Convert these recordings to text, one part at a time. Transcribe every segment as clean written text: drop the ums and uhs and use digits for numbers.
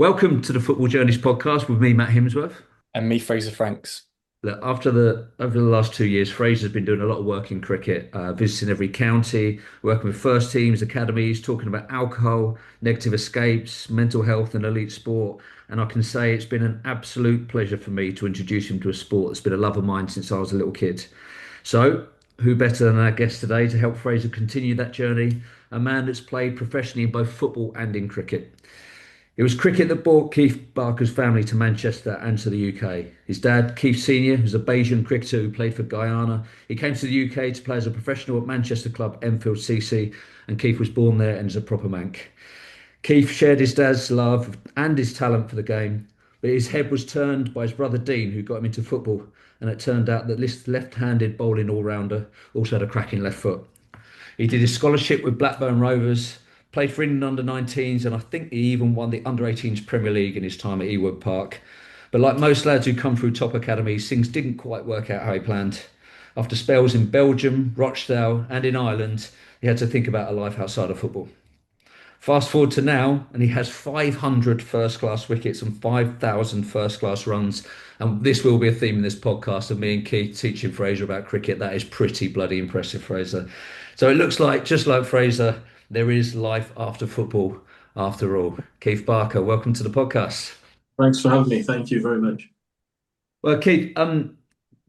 Welcome to the Football Journeys podcast with me, Matt Himsworth. And me, Fraser Franks. Look, over the last 2 years, Fraser's been doing a lot of work in cricket, visiting every county, working with first teams, academies, talking about alcohol, negative escapes, mental health, and elite sport. And I can say it's been an absolute pleasure for me to introduce him to a sport that's been a love of mine since I was a little kid. So, who better than our guest today to help Fraser continue that journey? A man that's played professionally in both football and in cricket. It was cricket that brought Keith Barker's family to Manchester and to the UK. His dad, Keith Senior, was a Bajan cricketer who played for Guyana. He came to the UK to play as a professional at Manchester club Enfield CC, and Keith was born there and is a proper Manc. Keith shared his dad's love and his talent for the game, but his head was turned by his brother Dean, who got him into football, and it turned out that this left-handed bowling all-rounder also had a cracking left foot. He did his scholarship with Blackburn Rovers, played for England under-19s, and I think he even won the under-18s Premier League in his time at Ewood Park. But like most lads who come through top academies, things didn't quite work out how he planned. After spells in Belgium, Rochdale, and in Ireland, he had to think about a life outside of football. Fast forward to now, and he has 500 first-class wickets and 5,000 first-class runs. And this will be a theme in this podcast of me and Keith teaching Fraser about cricket. That is pretty bloody impressive, Fraser. So it looks like, just like Fraser, there is life after football after all. Keith Barker, welcome to the podcast. Thanks for having me. Thank you very much. Well, Keith,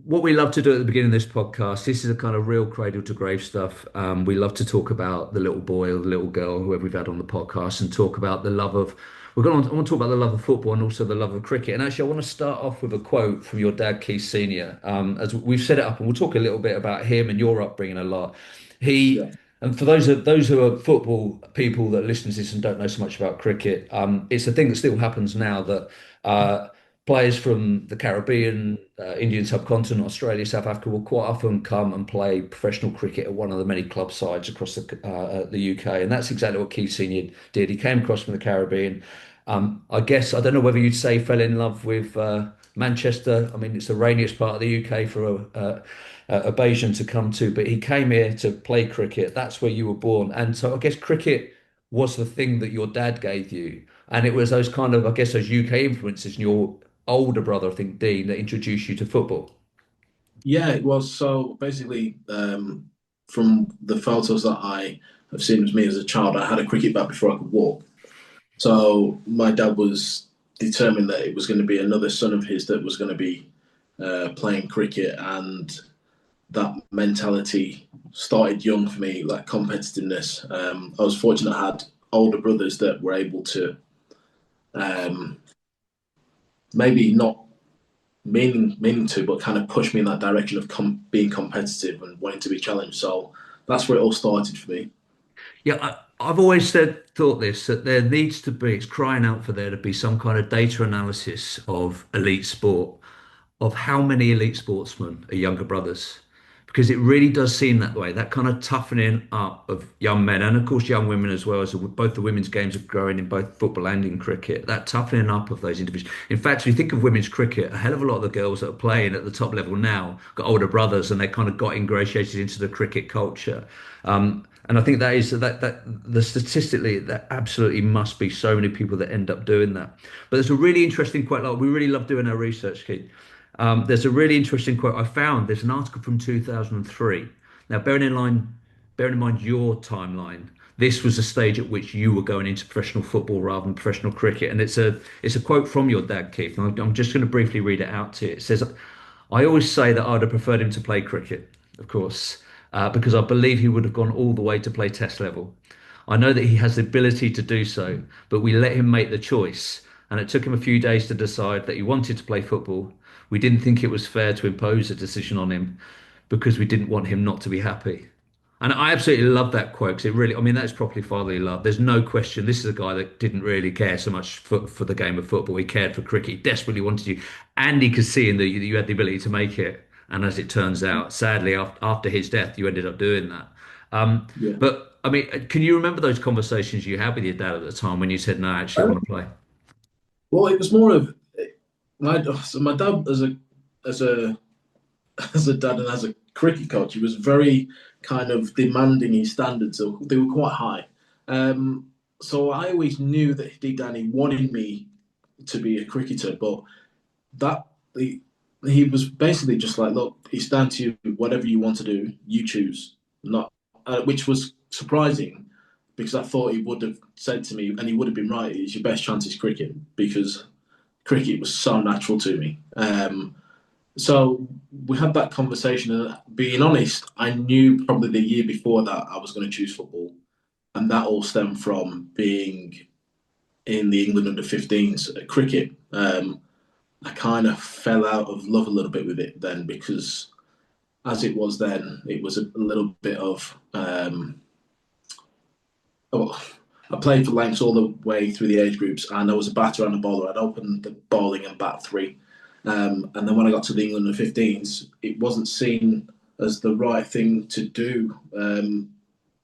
what we love to do at the beginning of this podcast, this is a kind of real cradle to grave stuff. We love to talk about the little boy or the little girl, whoever we've had on the podcast, and talk about the love of. I want to talk about the love of football and also the love of cricket. And actually, I want to start off with a quote from your dad, Keith Senior. As we've set it up, and we'll talk a little bit about him and your upbringing a lot. He Yeah. and for those who are football people that listen to this and don't know so much about cricket, it's a thing that still happens now that players from the Caribbean, Indian subcontinent, Australia, South Africa will quite often come and play professional cricket at one of the many club sides across the UK, and that's exactly what Keith Senior did. He came across from the Caribbean. I guess I don't know whether you'd say fell in love with Manchester. I mean, it's the rainiest part of the UK for a Bajan to come to, but he came here to play cricket. That's where you were born, and so I guess cricket was the thing that your dad gave you, and it was those kind of, I guess, those UK influences and your older brother, I think Dean, that introduced you to football. Yeah, it was. So basically, from the photos that I have seen of me as a child, I had a cricket bat before I could walk. So my dad was determined that it was going to be another son of his that was going to be playing cricket, and that mentality started young for me, like competitiveness. I was fortunate I had older brothers that were able to um, maybe not meaning to, but kind of push me in that direction of being competitive and wanting to be challenged. So that's where it all started for me. Yeah, I've always thought this, that there needs to be, it's crying out for there to be some kind of data analysis of elite sport, of how many elite sportsmen are younger brothers. Because it really does seem that way, that kind of toughening up of young men, and of course young women as well, as both the women's games are growing in both football and in cricket, that toughening up of those individuals. In fact, if you think of women's cricket, a hell of a lot of the girls that are playing at the top level now got older brothers, and they kind of got ingratiated into the cricket culture. And I think that is that the statistically that absolutely must be so many people that end up doing that. But there's a really interesting quote. Like we really love doing our research, Keith. There's a really interesting quote I found. There's an article from 2003. Now, bearing in mind your timeline, this was a stage at which you were going into professional football rather than professional cricket, and it's a quote from your dad, Keith. And I'm just going to briefly read it out to you. It says, "I always say that I'd have preferred him to play cricket, of course, because I believe he would have gone all the way to play Test level. I know that he has the ability to do so, but we let him make the choice, and it took him a few days to decide that he wanted to play football. We didn't think it was fair to impose a decision on him because we didn't want him not to be happy." And I absolutely love that quote because it really, I mean, that's properly fatherly love. There's no question. This is a guy that didn't really care so much for the game of football. He cared for cricket. He desperately wanted you. And he could see in that you had the ability to make it. And as it turns out, sadly, after his death, you ended up doing that. Yeah. But I mean, can you remember those conversations you had with your dad at the time when you said, "No, actually, I Um, want to play"? well, it was more of my dad as a as a dad and as a cricket coach. He was very kind of demanding his standards. So they were quite high. So I always knew that deep down he wanted me to be a cricketer, but that he was basically just like, look, it's down to you. Whatever you want to do, you choose. Not, which was surprising because I thought he would have said to me, and he would have been right. It's your best chance is cricket because cricket was so natural to me. So we had that conversation, and being honest, I knew probably the year before that I was going to choose football, and that all stemmed from being in the England under-15s at cricket. I kind of fell out of love a little bit with it then because, as it was then, it was a little bit of. I played for lengths all the way through the age groups, and I was a batter and a bowler. I'd open the bowling and bat three. And then when I got to the England under-15s, it wasn't seen as the right thing to do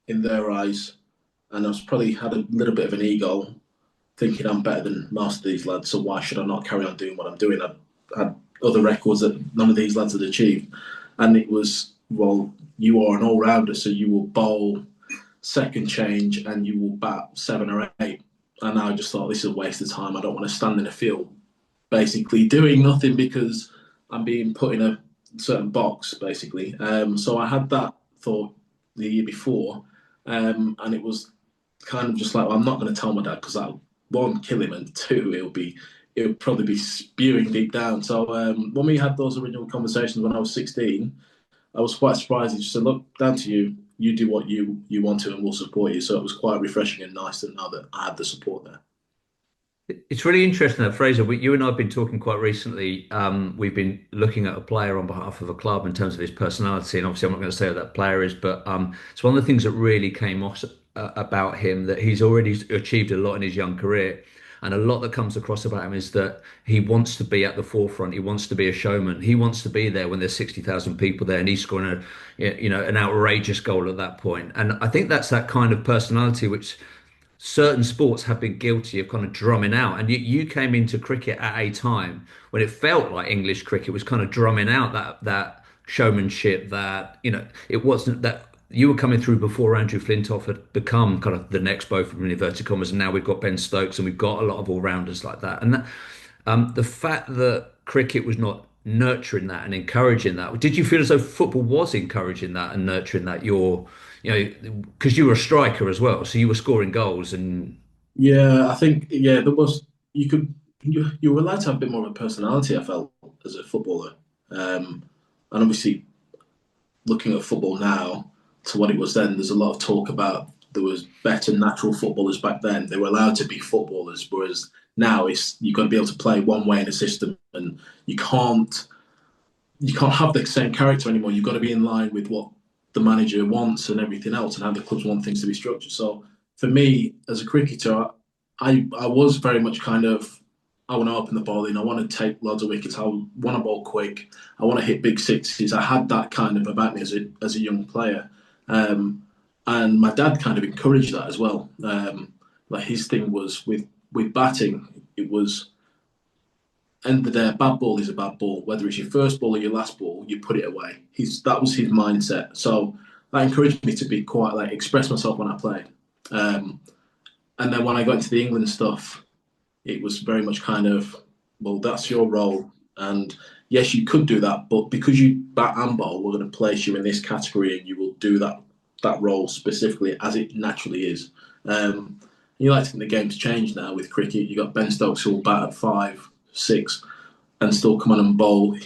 in their eyes. And I was probably had a little bit of an ego, thinking I'm better than most of these lads, so why should I not carry on doing what I'm doing? I had other records that none of these lads had achieved. And it was, well, you are an all-rounder, so you will bowl second change and you will bat 7 or 8. And I just thought, this is a waste of time. I don't want to stand in a field basically doing nothing because I'm being put in a certain box, basically. So I had that thought the year before, and it was kind of just like, well, I'm not going to tell my dad because that'll, one, kill him, and two, it'll probably be spewing deep down. So when we had those original conversations when I was 16, I was quite surprised. He just said, look, down to you. You do what you want to, and we'll support you. So it was quite refreshing and nice to know that I had the support there. It's really interesting that Fraser. You and I have been talking quite recently. We've been looking at a player on behalf of a club in terms of his personality, and obviously I'm not going to say who that player is, but it's one of the things that really came off about him that he's already achieved a lot in his young career, and a lot that comes across about him is that he wants to be at the forefront. He wants to be a showman. He wants to be there when there's 60,000 people there, and he's scoring an outrageous goal at that point. And I think that's that kind of personality which certain sports have been guilty of kind of drumming out. And you came into cricket at a time when it felt like English cricket was kind of drumming out that showmanship, that, it wasn't that you were coming through before Andrew Flintoff had become kind of the next Beau from inverted commas. And now we've got Ben Stokes and we've got a lot of all-rounders like that. And that, the fact that cricket was not nurturing that and encouraging that, did you feel as though football was encouraging that and nurturing that? Because you were a striker as well, so you were scoring goals and Yeah, I think there was you were allowed to have a bit more of a personality. I felt as a footballer, and obviously looking at football now to what it was then, there's a lot of talk about there was better natural footballers back then. They were allowed to be footballers, whereas now it's you've got to be able to play one way in a system, and you can't have the same character anymore. You've got to be in line with what the manager wants and everything else, and how the clubs want things to be structured. So for me, as a cricketer, I was very much kind of, I want to open the ball in. I want to take loads of wickets. I want to bowl quick. I want to hit big sixes. I had that kind of about me as a young player, and my dad kind of encouraged that as well. Like his thing was with batting, it was end of the day, a bad ball is a bad ball. Whether it's your first ball or your last ball, you put it away. That was his mindset. So that encouraged me to be quite like express myself when I played. And then when I got into the England stuff, it was very much kind of, well, that's your role. And yes, you could do that, but because you bat and bowl, we're going to place you in this category and you will do that role specifically as it naturally is. You like to think the game's changed now with cricket. You got Ben Stokes who will bat at 5, 6 and still come on and bowl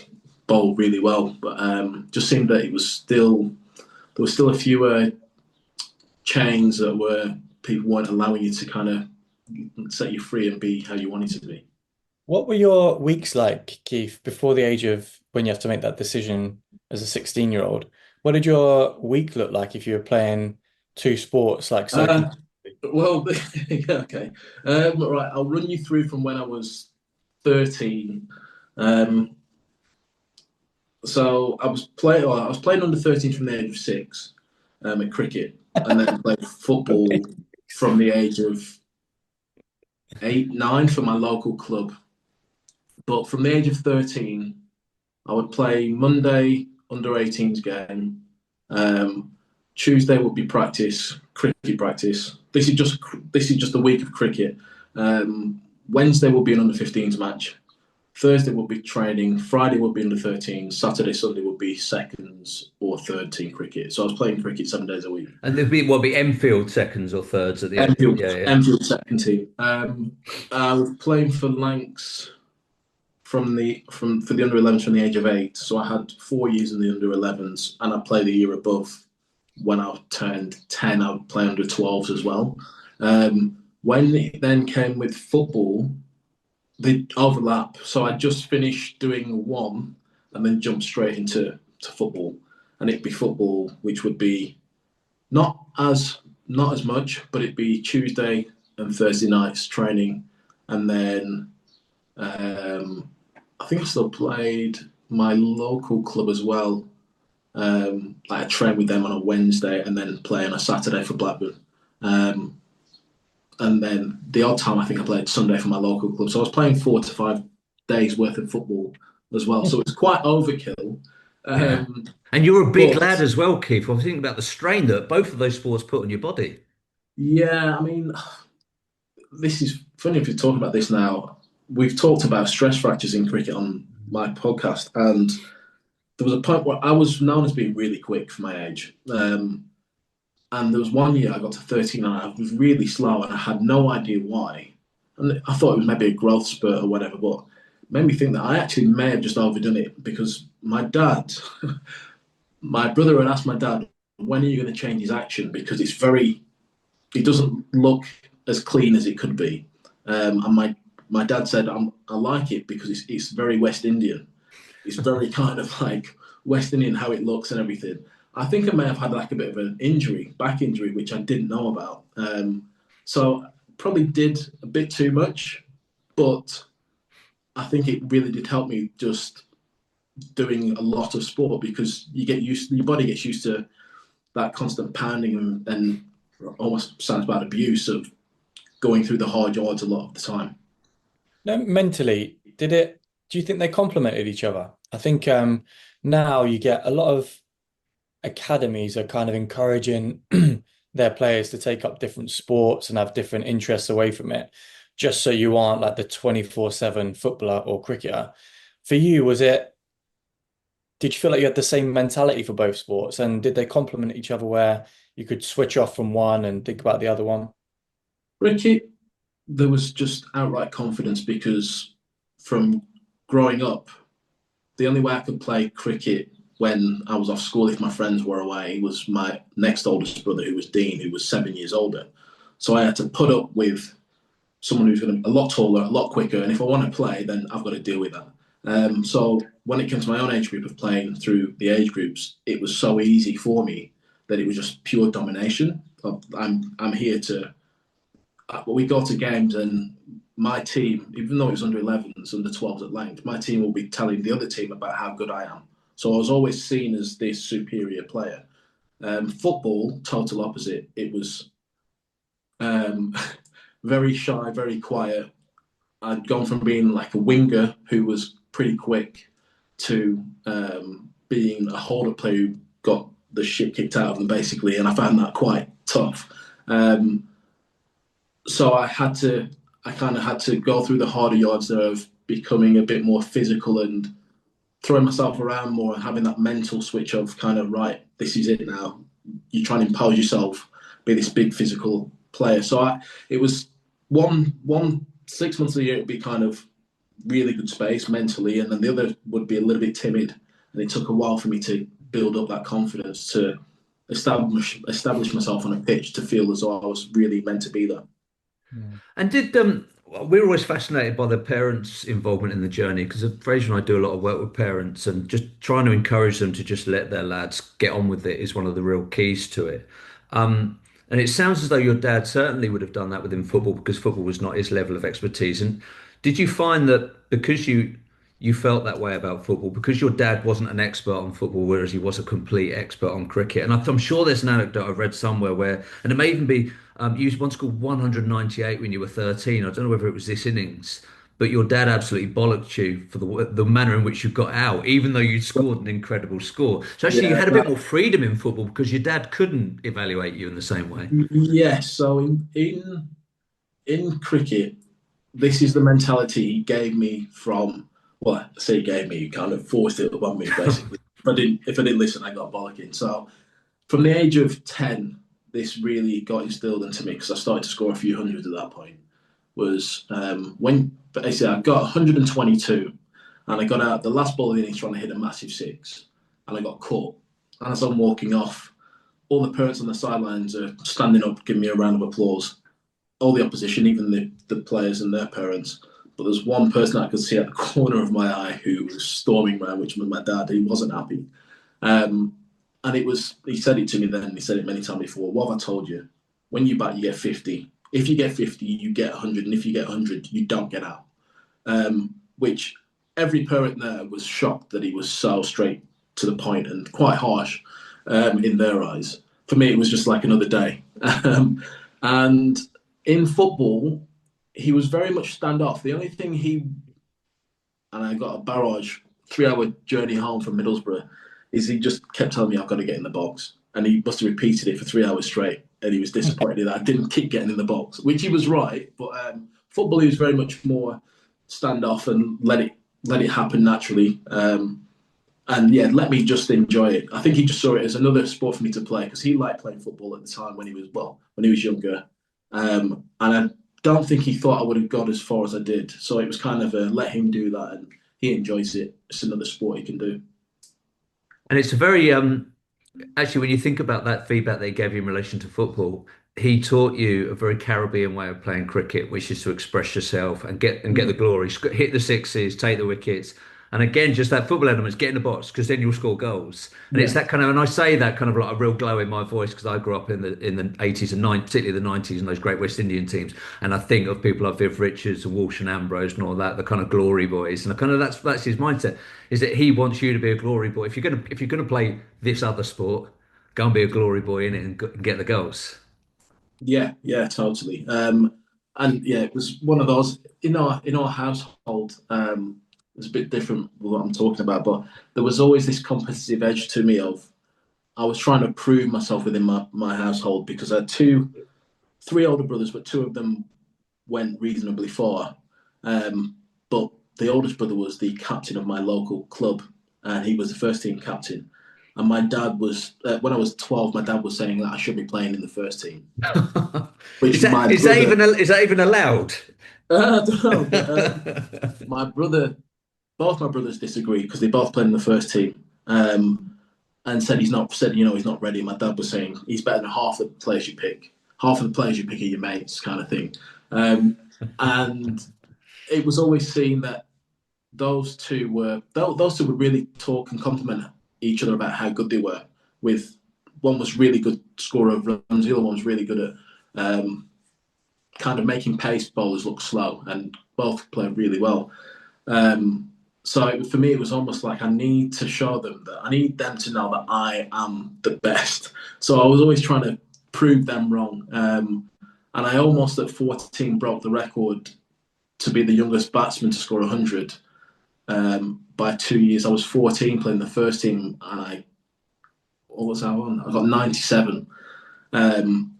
really well. But just seemed that there was still a few chains that were people weren't allowing you to kind of set you free and be how you wanted to be. What were your weeks like, Keith, before the age of when you have to make that decision as a 16-year-old? What did your week look like if you were playing two sports like so? Well, yeah, okay. Right, I'll run you through from when I was 13. So I was playing under 13 from the age of 6 at cricket, and then played football from the age of 8, 9 for my local club. But from the age of 13, I would play Monday under 18s game. Tuesday would be cricket practice. This is just a week of cricket. Wednesday will be an under 15s match. Thursday will be training. Friday will be under 13s. Saturday, Sunday will be seconds or third team cricket. So I was playing cricket 7 days a week. And there'd be what be Enfield seconds or thirds at the end. Enfield, Yeah, yeah. Enfield second team. I was playing for Lancs for the under 11s from the age of 8. So I had 4 years in the under 11s, and I played the year above. When I turned 10, I would play under 12s as well. When it then came with football, they overlap. So I just finished doing one and then jumped straight into football. And it'd be football, which would be not as not as much, but it'd be Tuesday and Thursday nights training, and then I think I still played my local club as well. Like I train with them on a Wednesday and then play on a Saturday for Blackburn. And then the odd time I think I played Sunday for my local club. So I was playing 4 to 5 days worth of football as well. So it's quite overkill. Yeah. And you're a big lad But as well, Keith. I was thinking about the strain that both of those sports put on your body. yeah, I mean, this is funny if you're talking about this now. We've talked about stress fractures in cricket on my podcast, and there was a point where I was known as being really quick for my age. And there was one year I got to 13 and I was really slow and I had no idea why. And I thought it was maybe a growth spurt or whatever, but it made me think that I actually may have just overdone it because my dad, my brother had asked my dad, when are you going to change his action? Because it doesn't look as clean as it could be. And my dad said, I like it because it's very West Indian. It's very kind of like West Indian how it looks and everything. I think I may have had like a bit of an injury, back injury, which I didn't know about. So probably did a bit too much, but I think it really did help me just doing a lot of sport because your body gets used to that constant pounding and almost sounds bad abuse of going through the hard yards a lot of the time. No, mentally, do you think they complemented each other? I think now you get a lot of academies are kind of encouraging their players to take up different sports and have different interests away from it, just so you aren't like the 24/7 footballer or cricketer. For you, did you feel like you had the same mentality for both sports and did they complement each other where you could switch off from one and think about the other one? Cricket, there was just outright confidence because from growing up, the only way I could play cricket when I was off school, if my friends were away, was my next oldest brother, who was Dean, who was 7 years older. So I had to put up with someone who's going to be a lot taller, a lot quicker, and if I want to play, then I've got to deal with that. So when it came to my own age group of playing through the age groups, it was so easy for me that it was just pure domination. I'm here to. We go to games and my team, even though it was under 11s, under 12s at length, my team will be telling the other team about how good I am. So I was always seen as this superior player. Football, total opposite. It was um, very shy, very quiet. I'd gone from being like a winger who was pretty quick to being a holder player who got the shit kicked out of them basically, and I found that quite tough. Um, so I kind of had to go through the harder yards there of becoming a bit more physical and throwing myself around more and having that mental switch of kind of right, this is it now. You try and impose yourself, be this big physical player. It was one 6 months of the year it'd be kind of really good space mentally, and then the other would be a little bit timid. And it took a while for me to build up that confidence to establish myself on a pitch to feel as though I was really meant to be there. Hmm. And did we're always fascinated by the parents' involvement in the journey because Fraser and I do a lot of work with parents and just trying to encourage them to just let their lads get on with it is one of the real keys to it. And it sounds as though your dad certainly would have done that within football because football was not his level of expertise. And did you find that because you felt that way about football because your dad wasn't an expert on football, whereas he was a complete expert on cricket? And I'm sure there's an anecdote I've read somewhere where, and it may even be you once scored 198 when you were 13. I don't know whether it was this innings, but your dad absolutely bollocked you for the manner in which you got out, even though you'd scored an incredible score. So actually, you Yeah, had a bit more freedom in football because your dad couldn't evaluate you in the same way. yes. So in cricket, this is the mentality he gave me from, well, I say he gave me, he kind of forced it upon me basically. If I didn't listen, I got bollocking. So from the age of 10, this really got instilled into me because I started to score a few hundred at that point. Was when basically I got 122 and I got out the last ball of the innings trying to hit a massive six and I got caught. And as I'm walking off, all the parents on the sidelines are standing up, giving me a round of applause. All the opposition, even the players and their parents. But there's one person I could see at the corner of my eye who was storming around, which was my dad. He wasn't happy. Um, and he said it to me then, he said it many times before. What have I told you? When you bat, you get 50. If you get 50, you get 100. And if you get 100, you don't get out. Which every parent there was shocked that he was so straight to the point and quite harsh in their eyes. For me, it was just like another day. And in football, he was very much standoff. The only thing and I got a barrage 3 hour journey home from Middlesbrough, is he just kept telling me I've got to get in the box. And he must have repeated it for 3 hours straight. And he was disappointed that I didn't keep getting in the box, which he was right. But football, he was very much more standoff and let it happen naturally. And yeah, let me just enjoy it. I think he just saw it as another sport for me to play because he liked playing football at the time when he was younger. And I don't think he thought I would have got as far as I did. So it was kind of let him do that, and he enjoys it. It's another sport he can do. And it's a very actually, when you think about that feedback they gave you in relation to football, he taught you a very Caribbean way of playing cricket, which is to express yourself and get the glory, hit the sixes, take the wickets, and again, just that football element, get in the box because then you'll score goals. And it's Yeah, that kind of, and I say that kind of like a real glow in my voice because I grew up in the 80s and 90s, particularly the 90s and those great West Indian teams. And I think of people like Viv Richards and Walsh and Ambrose and all that, the kind of glory boys, and I kind of that's his mindset is that he wants you to be a glory boy. If you're gonna play this other sport, go and be a glory boy in it and get the goals. yeah, totally. And yeah, it was one of those in our household. It was a bit different with what I'm talking about, but there was always this competitive edge to me of I was trying to prove myself within my household because I had three older brothers, but two of them went reasonably far. But the oldest brother was the captain of my local club, and he was the first team captain. And my dad was, when I was 12, my dad was saying that I should be playing in the first team, Is which that my is that brother, even is that even allowed? I don't know, but my brother, both my brothers disagreed because they both played in the first team. And he's not ready. My dad was saying he's better than half the players you pick. Half of the players you pick are your mates, kind of thing. Um, and it was always seen that those two would really talk and compliment each other about how good they were. With one was really good scorer of runs, the other one was really good at kind of making pace bowlers look slow, and both played really well. For me, it was almost like I need to show them that I need them to know that I am the best. So I was always trying to prove them wrong. And I almost at 14 broke the record to be the youngest batsman to score 100 by 2 years. I was 14 playing the first team, and what was I on? I got 97. Um,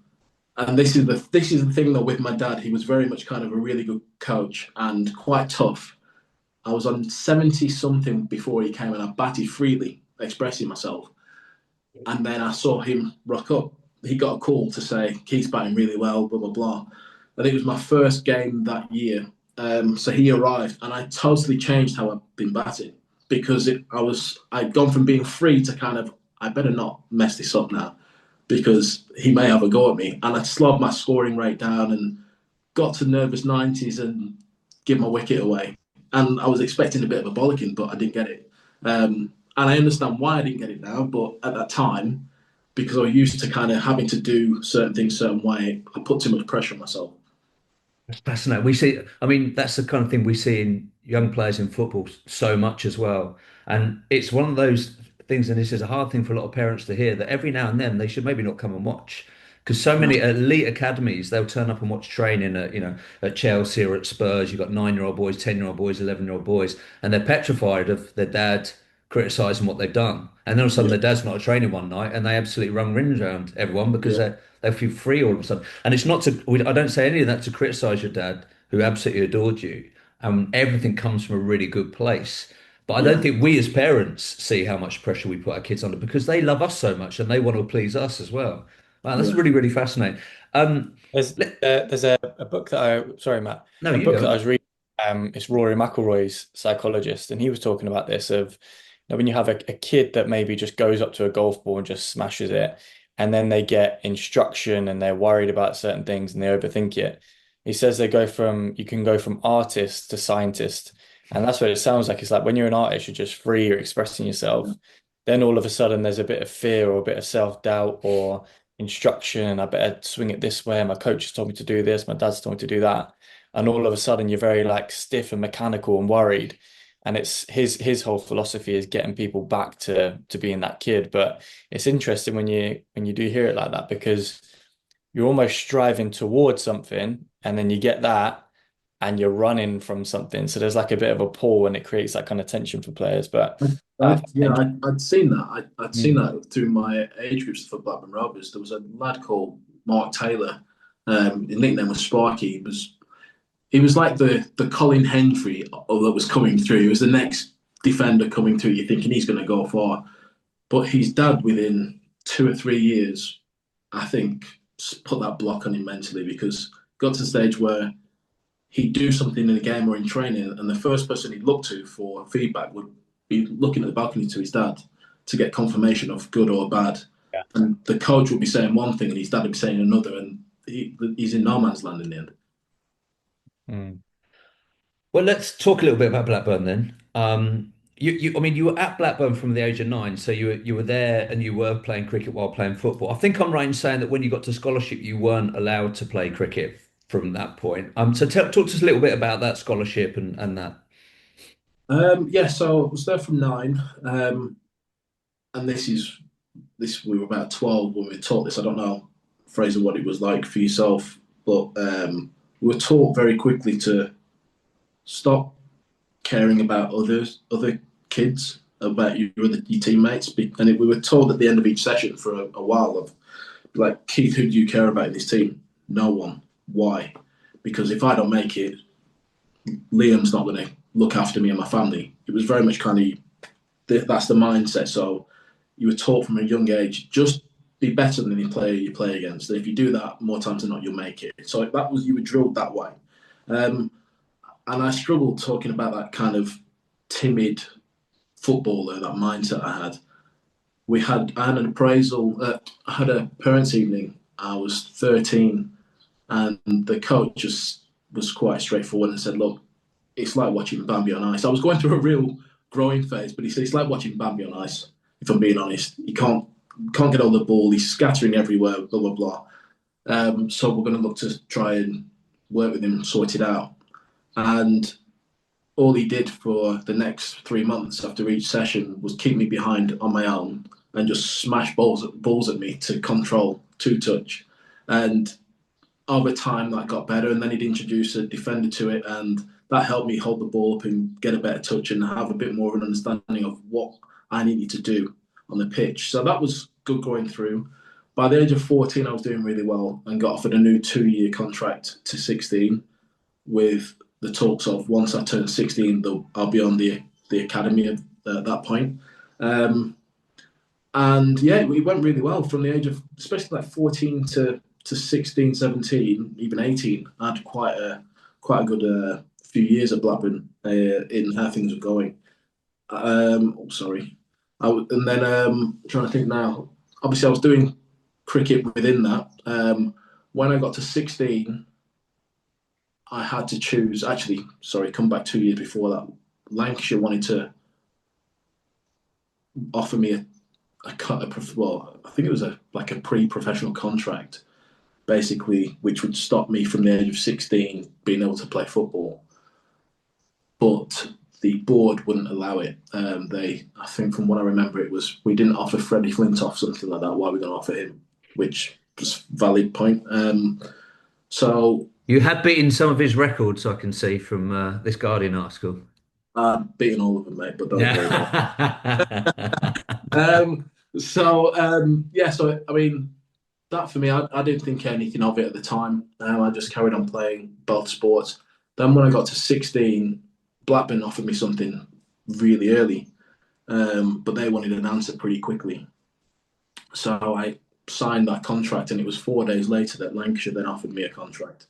and this is the thing though with my dad. He was very much kind of a really good coach and quite tough. I was on 70 something before he came and I batted freely, expressing myself. And then I saw him rock up. He got a call to say, Keith's batting really well, blah, blah, blah. And it was my first game that year. So he arrived and I totally changed how I've been batting because I'd gone from being free to kind of, I better not mess this up now because he may have a go at me. And I slowed my scoring rate down and got to nervous 90s and give my wicket away. And I was expecting a bit of a bollocking, but I didn't get it. And I understand why I didn't get it now, but at that time, because I was used to kind of having to do certain things a certain way, I put too much pressure on myself. That's fascinating. We see, I mean, that's the kind of thing we see in young players in football so much as well. And it's one of those things, and this is a hard thing for a lot of parents to hear, that every now and then they should maybe not come and watch. Because so No. many elite academies, they'll turn up and watch training at Chelsea or at Spurs. You've got 9-year-old boys, 10-year-old boys, 11-year-old boys, and they're petrified of their dad criticizing what they've done. And then all of a sudden Yeah. their dad's not at training one night and they absolutely run rings around everyone because Yeah. they feel free all of a sudden. And it's not to, I don't say any of that to criticize your dad, who absolutely adored you, and everything comes from a really good place. But I don't Yeah, think we as parents see how much pressure we put our kids under because they love us so much and they want to please us as well. Wow, that's yeah. really, really fascinating. Um, There's a book that sorry, Matt, no, a you book that I go. was reading. It's Rory McIlroy's psychologist, and he was talking about this of, when you have a kid that maybe just goes up to a golf ball and just smashes it, and then they get instruction and they're worried about certain things and they overthink it. He says you can go from artist to scientist, and that's what it sounds like. It's like when you're an artist, you're just free, you're expressing yourself. Then all of a sudden, there's a bit of fear or a bit of self-doubt or instruction. I better swing it this way. My coach has told me to do this. My dad's told me to do that. And all of a sudden, you're very like stiff and mechanical and worried. And it's his whole philosophy is getting people back to being that kid. But it's interesting when you do hear it like that because you're almost striving towards something, and then you get that, and you're running from something. So there's like a bit of a pull, and it creates that kind of tension for players. But I Yeah, think, I'd seen that. I'd seen mm, that through my age groups for Blackburn Rovers. There was a lad called Mark Taylor. His nickname was Sparky. He was like the Colin Hendry that was coming through. He was the next defender coming through. You're thinking he's going to go far, but his dad, within 2 or 3 years, I think, put that block on him mentally because got to the stage where he'd do something in the game or in training, and the first person he'd look to for feedback would be looking at the balcony to his dad to get confirmation of good or bad. yeah. And the coach would be saying one thing and his dad would be saying another, and he's in no man's land in the end. Mm. Well, let's talk a little bit about Blackburn then. I mean, you were at Blackburn from the age of 9, so you were there and you were playing cricket while playing football. I think I'm right in saying that when you got to scholarship, you weren't allowed to play cricket from that point. So talk to us a little bit about that scholarship and that. Yeah, so I was there from 9, and this we were about 12 when we were taught this. I don't know, Fraser, what it was like for yourself, but we were taught very quickly to stop caring about other kids, about your teammates, and we were told at the end of each session for a while of like, Keith, who do you care about in this team? No one. Why? Because if I don't make it, Liam's not going to look after me and my family. It was very much kind of that's the mindset. So you were taught from a young age, just be better than the player you play against. If you do that more times than not, you'll make it. So that was, you were drilled that way. Um, and I struggled talking about that kind of timid footballer, that mindset I had. I had an appraisal, I had a parents' evening. I was 13, and the coach just was quite straightforward and said, "Look, it's like watching Bambi on ice." I was going through a real growing phase, but he said it's like watching Bambi on ice. If I'm being honest, he can't get hold of the ball. He's scattering everywhere. Blah blah blah. So we're going to look to try and work with him and sort it out. And all he did for the next 3 months after each session was keep me behind on my own and just smash balls at me to control, to touch. And over time that got better, and then he'd introduce a defender to it, and that helped me hold the ball up and get a better touch and have a bit more of an understanding of what I needed to do on the pitch. So that was good going through. By the age of 14, I was doing really well and got offered a new 2-year contract to 16, with the talks of once I turn 16, I'll be on the academy at that point. And yeah, it went really well from the age of, especially like 14 to 16, 17, even 18. I had quite a good few years at Blackburn in how things were going. Oh, sorry. And then trying to think now. Obviously, I was doing cricket within that. When I got to 16, I had to choose. Actually, sorry, come back 2 years before that. Lancashire wanted to offer me well, I think it was like a pre-professional contract, basically, which would stop me from the age of 16 being able to play football. But the board wouldn't allow it. I think from what I remember, it was we didn't offer Freddie Flintoff something like that. Why are we going to offer him? Which was a valid point. So You had beaten some of his records, I can see from this Guardian article. I've beaten all of them, mate, but don't worry about Yeah. it. Yeah, so I mean, that for me, I didn't think anything of it at the time. I just carried on playing both sports. Then when I got to 16, Blackburn offered me something really early, but they wanted an answer pretty quickly. So I signed that contract, and it was 4 days later that Lancashire then offered me a contract.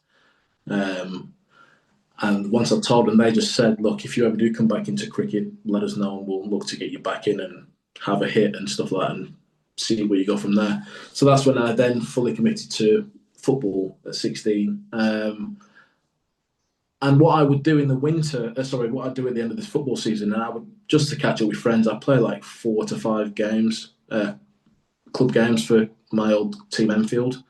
Um, and once I told them, they just said, "Look, if you ever do come back into cricket, let us know, and we'll look to get you back in and have a hit and stuff like that, and see where you go from there." So that's when I then fully committed to football at 16. And what I would do in the winter, what I'd do at the end of this football season, and I would just to catch up with friends, I'd play like 4 to 5 games, club games for my old team Enfield,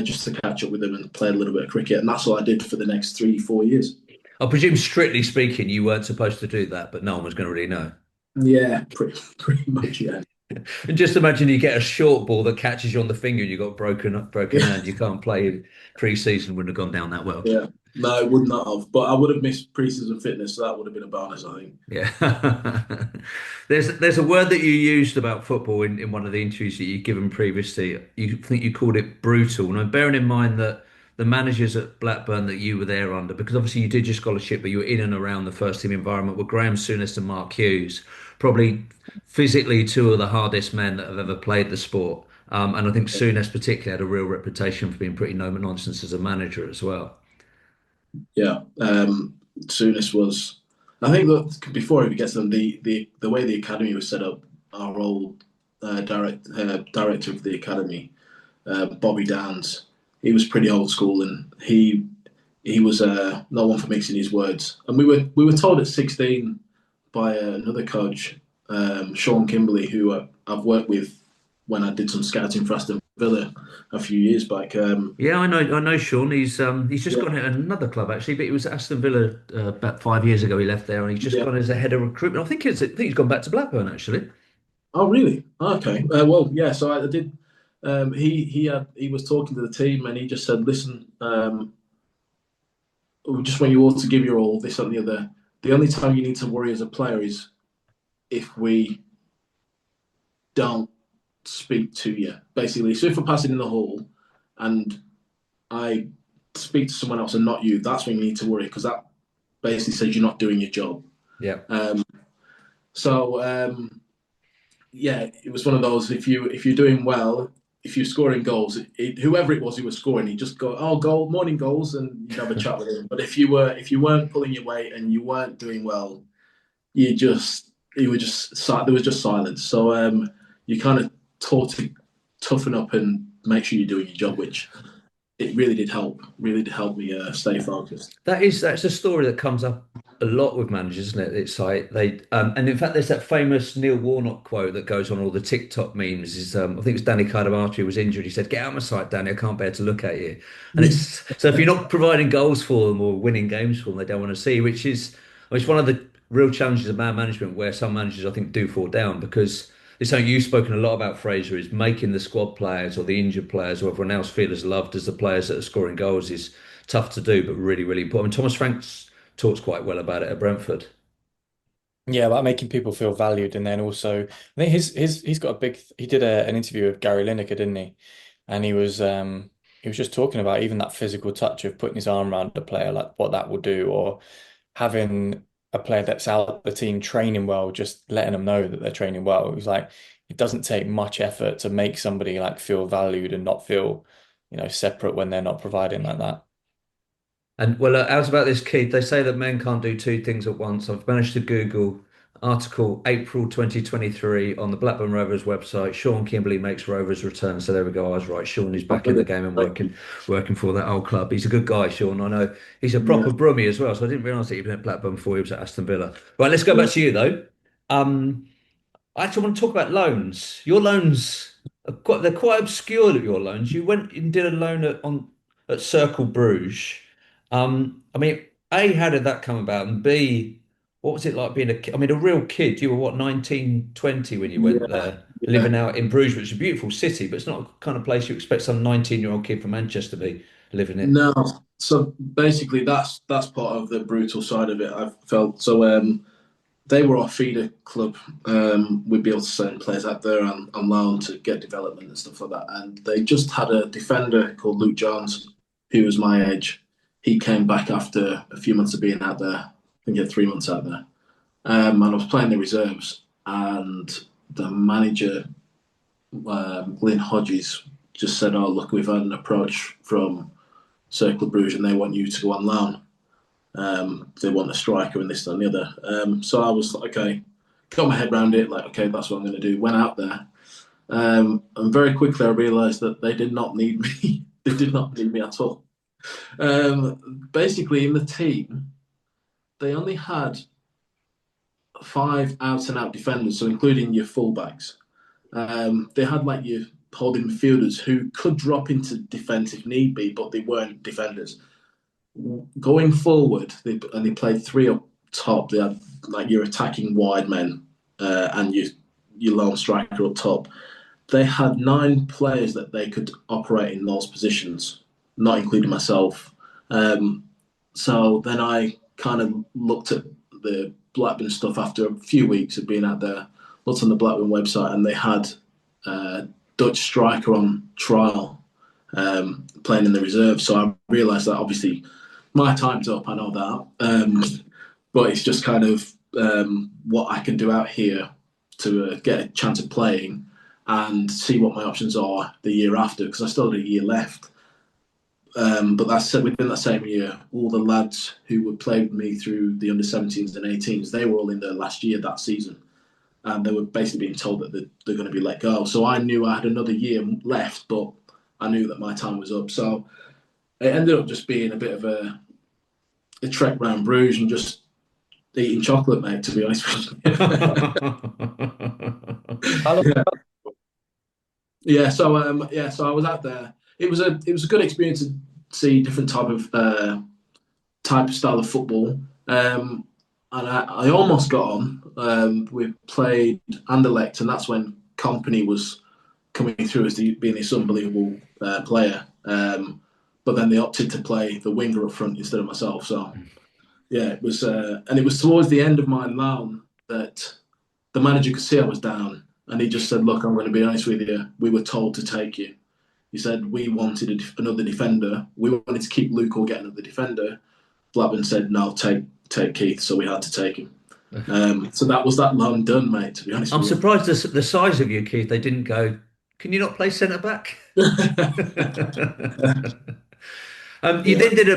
just to catch up with them and play a little bit of cricket. And that's what I did for the next 3, 4 years. I presume, strictly speaking, you weren't supposed to do that, but no one was going to really know. Yeah, pretty much, yeah. And just imagine you get a short ball that catches you on the finger and you've got broken hand. You can't play pre-season, wouldn't have gone down that well. Yeah. No, I would not have. But I would have missed pre-season fitness, so that would have been a bonus, I think. Yeah. There's a word that you used about football in one of the interviews that you've given previously. You think you called it brutal. Now, bearing in mind that the managers at Blackburn that you were there under, because obviously you did your scholarship, but you were in and around the first team environment, were Graham Souness and Mark Hughes, probably physically two of the hardest men that have ever played the sport. And I think Souness particularly had a real reputation for being pretty no nonsense as a manager as well. Yeah. Souness was. I think that before he gets them, the way the academy was set up, our old director of the academy, Bobby Downs, he was pretty old school, and he was no one for mixing his words. And we were told at 16 by another coach, Sean Kimberley, who I've worked with when I did some scouting for Aston Villa a few years back. Yeah, I know Sean. He's just Yeah, gone at another club actually, but he was at Aston Villa about 5 years ago. He left there, and he's just yeah. gone as a head of recruitment. I think he's gone back to Blackburn actually. Oh, really? Okay. Well, yeah. So I did. He was talking to the team, and he just said, "Listen, we just want you all to give your all. This and the other. The only time you need to worry as a player is if we don't speak to you, basically. So if we're passing in the hall, and I speak to someone else and not you, that's when you need to worry, because that basically says you're not doing your job." Yeah. So yeah, it was one of those. If you're doing well, if you're scoring goals, whoever it was who was scoring, he'd just go, "Oh, goal, morning goals," and you'd have a chat with him. But if you weren't pulling your weight and you weren't doing well, you were just there was just silence. So you kind of taught to toughen up and make sure you're doing your job, which it really did help me stay focused. That's a story that comes up a lot with managers, isn't it? It's like and in fact, there's that famous Neil Warnock quote that goes on all the TikTok memes. I think it was Danny Cadamarteri was injured. He said, "Get out of my sight, Danny. I can't bear to look at you." And it's so if you're not providing goals for them or winning games for them, they don't want to see. Which is, it's one of the real challenges of man management, where some managers I think do fall down because. It's something you've spoken a lot about, Fraser, is making the squad players or the injured players or everyone else feel as loved as the players that are scoring goals is tough to do, but really, really important. I mean, Thomas Franks talks quite well about it at Brentford. Yeah, about making people feel valued, and then also I think he's got a big. He did an interview with Gary Lineker, didn't he? And he was just talking about even that physical touch of putting his arm around a player, like what that will do, or having a player that's out the team training well, just letting them know that they're training well. He's like, it doesn't take much effort to make somebody like feel valued and not feel, separate when they're not providing like that. And well, how's about this kid? They say that men can't do two things at once. I've managed to Google article April 2023 on the Blackburn Rovers website. Sean Kimberley makes Rovers return. So there we go. I was right. Sean is back in the game and working for that old club. He's a good guy, Sean. I know he's a Yeah, proper brummie as well. So I didn't realise that he'd been at Blackburn before he was at Aston Villa. Right, let's go yeah, back to you though. I actually want to talk about loans. Your loans they're quite obscure. Your loans. You went and did a loan at Cercle Brugge. I mean, A, how did that come about? And B, what was it like being a kid? I mean, a real kid. You were what, 19, 20 when you went yeah, there, yeah. living out in Bruges, which is a beautiful city, but it's not the kind of place you expect some 19-year-old kid from Manchester to be living in. No. So basically, that's part of the brutal side of it. I've felt so. They were our feeder club. We'd be able to send players out there on loan to get development and stuff like that. And they just had a defender called Luke Jones, who was my age. he came back after a few months of being out there. I think he had 3 months out there. And I was playing the reserves, and the manager, Glyn Hodges, just said, "Oh, look, we've had an approach from Cercle Brugge, and they want you to go on loan. They want a striker and this and the other." So I was like, okay, got my head around it. Like, okay, that's what I'm going to do. Went out there, and very quickly I realised that they did not need me. They did not need me at all. Basically, in the team, they only had five out and out defenders, so including your fullbacks. They had like your holding midfielders who could drop into defence if need be, but they weren't defenders. Going forward, they played three up top. They had like your attacking wide men and your lone striker up top. They had nine players that they could operate in those positions, not including myself. So then I kind of looked at the Blackburn stuff after a few weeks of being out there, looked on the Blackburn website, and they had a Dutch striker on trial playing in the reserve. So I realised that obviously my time's up, I know that. But it's just kind of what I can do out here to get a chance of playing and see what my options are the year after, because I still had a year left. But that's within that same year, all the lads who would play with me through the under-17s and 18s, they were all in their last year that season. And they were basically being told that they're going to be let go. So I knew I had another year left, but I knew that my time was up. So it ended up just being a bit of a trek round Bruges and just eating chocolate, mate, to be honest with you. How long? Yeah. So I was out there. It was a good experience to see different type of style of football. And I almost got on. We played Anderlecht, and that's when Company was coming through as being this unbelievable player. But then they opted to play the winger up front instead of myself. So yeah, it was, and it was towards the end of my loan that the manager could see I was down, and he just said, "Look, I'm going to be honest with you. We were told to take you." He said we wanted another defender. We wanted to keep Luke or get another defender. Blackburn said, "No, take Keith," so we had to take him. So that was that loan done, mate. To be honest I'm with surprised the size of you, Keith. They didn't go, "Can you not play centre back?" you. You Yeah. then did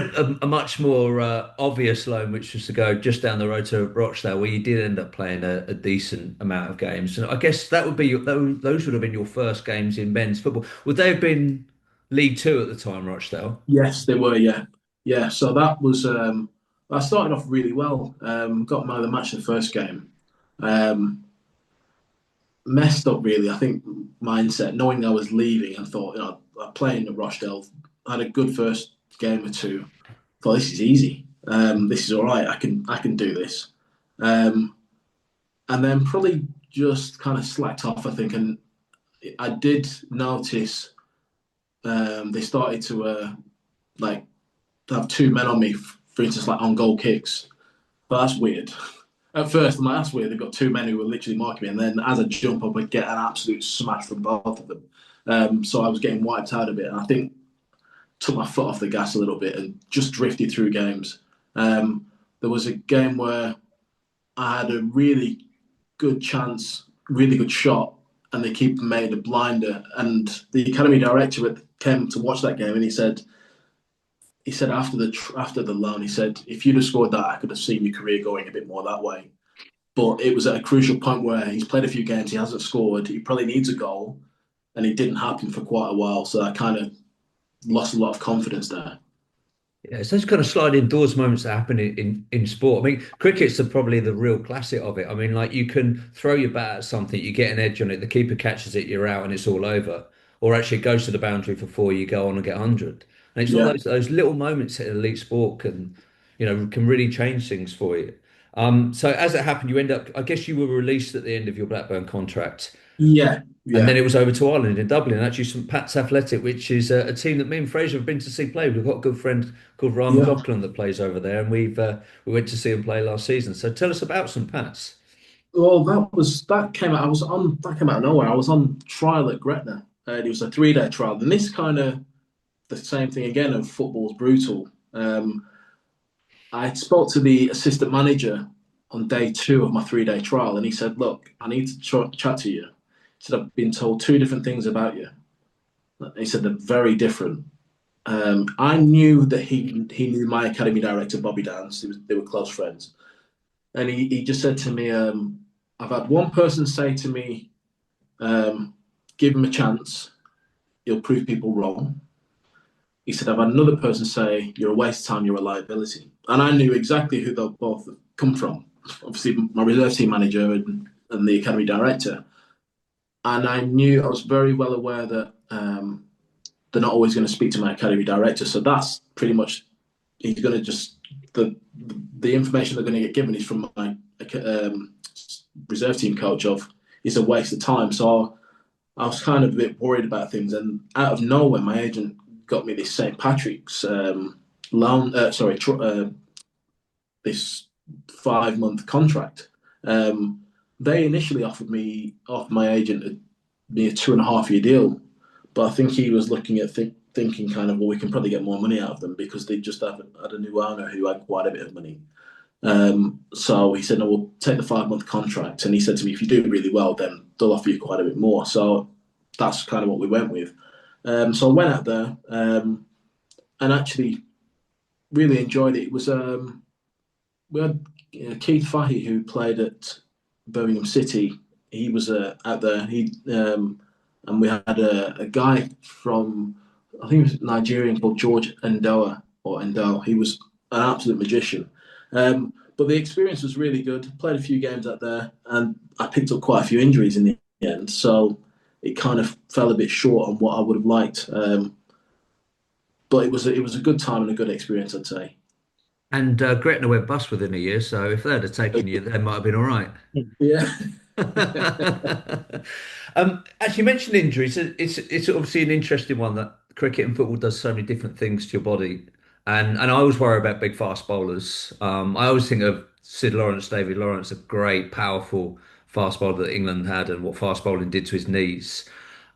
a much more obvious loan, which was to go just down the road to Rochdale, where you did end up playing a decent amount of games. And I guess that would be those would have been your first games in men's football. Would they have been League Two at the time, Rochdale? Yes, they were. Yeah, yeah. So that was. I started off really well. Got man of the match the first game. Um, Messed up really. I think mindset, knowing I was leaving, and thought, I'm playing at Rochdale. Had a good first game or two. Thought this is easy. This is all right. I can do this. Um, and then probably just kind of slacked off, I think. And I did notice they started to like have two men on me, for instance, like on goal kicks. But that's weird. At first, I'm like, that's weird. They've got two men who were literally marking me, and then as I jump up, I get an absolute smash from both of them. So I was getting wiped out a bit, and I think took my foot off the gas a little bit and just drifted through games. There was a game where I had a really good chance, really good shot, and the keeper made a blinder. And the academy director came to watch that game, and he said after the loan, he said, if you'd have scored that, I could have seen your career going a bit more that way. But it was at a crucial point where he's played a few games, he hasn't scored, he probably needs a goal, and it didn't happen for quite a while. So I kind of lost a lot of confidence there. Yeah, it's those kind of sliding doors moments that happen in sport. I mean, cricket's probably the real classic of it. I mean, like you can throw your bat at something, you get an edge on it, the keeper catches it, you're out, and it's all over. Or actually, it goes to the boundary for four, you go on and get 100. And it's all Yeah. those little moments in elite sport can really change things for you. So as it happened, you end up, I guess you were released at the end of your Blackburn contract. Yeah. And then Yeah. it was over to Ireland in Dublin, and actually St Pat's Athletic, which is a team that me and Fraser have been to see play. We've got a good friend called Ryan Yeah. McLaughlin that plays over there, and we went to see him play last season. So tell us about St Pat's. Well, that came out. That came out of nowhere. I was on trial at Gretna. It was a 3-day trial, and this kind of the same thing again of football's brutal. Um, I spoke to the assistant manager on day two of my 3 day trial, and he said, "Look, I need to chat to you." He said, "I've been told two different things about you." He said they're very different. I knew that he knew my academy director, Bobby Downs. They were close friends, and he just said to me, "I've had one person say to me, give him a chance. He'll prove people wrong." He said, "I've had another person say, you're a waste of time, you're a liability." And I knew exactly who they'll both come from. Obviously, my reserve team manager and the academy director. And I knew, I was very well aware that they're not always going to speak to my academy director. So that's pretty much, he's going to just, the information they're going to get given is from my reserve team coach of, it's a waste of time. So I was kind of a bit worried about things. And out of nowhere, my agent got me this St. Patrick's loan, this 5 month contract. They initially offered me, off my agent, a 2.5 year deal, but I think he was looking at thinking kind of, well, we can probably get more money out of them because they just had a new owner who had quite a bit of money. So he said, no, we'll take the 5 month contract. And he said to me, if you do really well, then they'll offer you quite a bit more. So that's kind of what we went with. So I went out there and actually really enjoyed it. It was we had Keith Fahey, who played at Birmingham City. He was out there. And we had a guy from, I think it was Nigerian, called George Endoa or Endo. He was an absolute magician. But the experience was really good. Played a few games out there, and I picked up quite a few injuries in the end. So it kind of fell a bit short on what I would have liked. But it was a good time and a good experience, I'd say. And Gretna went bust within a year, so if they'd have taken you, they might have been all right. Yeah. As you mentioned injuries, it's obviously an interesting one that cricket and football does so many different things to your body, and I always worry about big fast bowlers. I always think of Sid Lawrence, David Lawrence, a great, powerful fast bowler that England had, and what fast bowling did to his knees.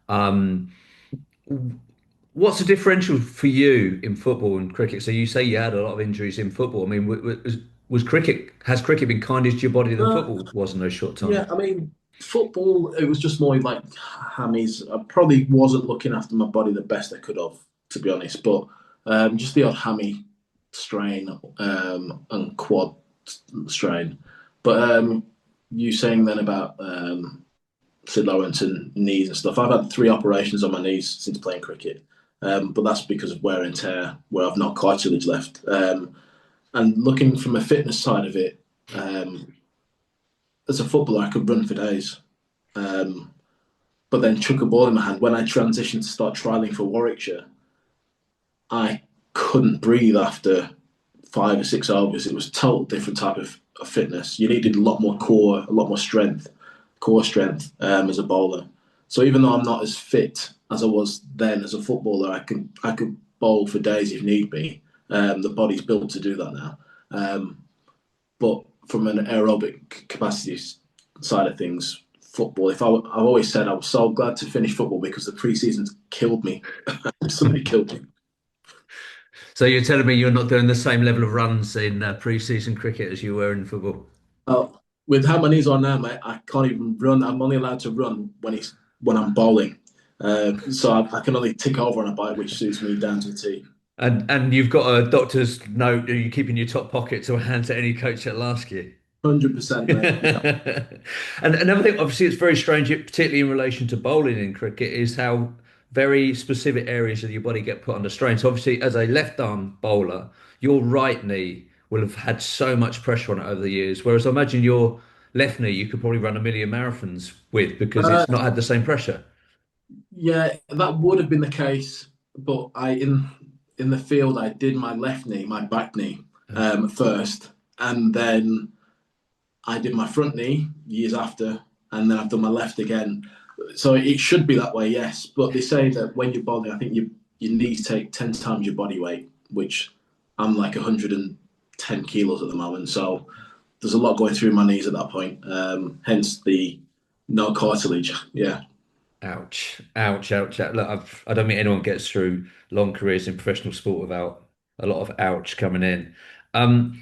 Um, what's the differential for you in football and cricket? So you say you had a lot of injuries in football. I mean, was cricket has cricket been kinder to your body than Uh, football was in those short yeah, time? I mean, football, it was just more like hammies. I probably wasn't looking after my body the best I could have, to be honest. But just the odd hammy strain and quad strain. But you saying then about Sid Lawrence and knees and stuff. I've had 3 operations on my knees since playing cricket, but that's because of wear and tear, where I've not cartilage left. And looking from a fitness side of it, um, as a footballer, I could run for days. Um, but then chuck a ball in my hand. When I transitioned to start trialing for Warwickshire, I couldn't breathe after 5 or 6 overs. It was a total different type of fitness. You needed a lot more core, a lot more strength, core strength as a bowler. So even though I'm not as fit as I was then as a footballer, I could bowl for days if need be. The body's built to do that now. But from an aerobic capacity side of things, football. I've always said I was so glad to finish football because the pre-seasons killed me. Absolutely killed me. So you're telling me you're not doing the same level of runs in pre-season cricket as you were in football? With how my knees are now, mate, I can't even run. I'm only allowed to run when I'm bowling. So I can only tick over on a bike, which suits me down to a T. And you've got a doctor's note. Are you keeping your top pocket to hand to any coach that'll ask you? 100%, mate. Yeah. And another thing, obviously, it's very strange, particularly in relation to bowling in cricket, is how very specific areas of your body get put under strain. So, obviously, as a left arm bowler, your right knee will have had so much pressure on it over the years. Whereas I imagine your left knee, you could probably run a million marathons with because Uh, it's not had the same pressure. yeah, that would have been the case, but in the field, I did my left knee, my back knee, first, and then I did my front knee years after, and then I've done my left again. So it should be that way, yes. But they say that when you're bowling, I think your knees take 10 times your body weight, which I'm like 110 kilos at the moment. So there's a lot going through my knees at that point. Hence the no cartilage. Yeah. Ouch, ouch, ouch, ouch. Look, I don't think anyone gets through long careers in professional sport without A lot of ouch coming in. Um,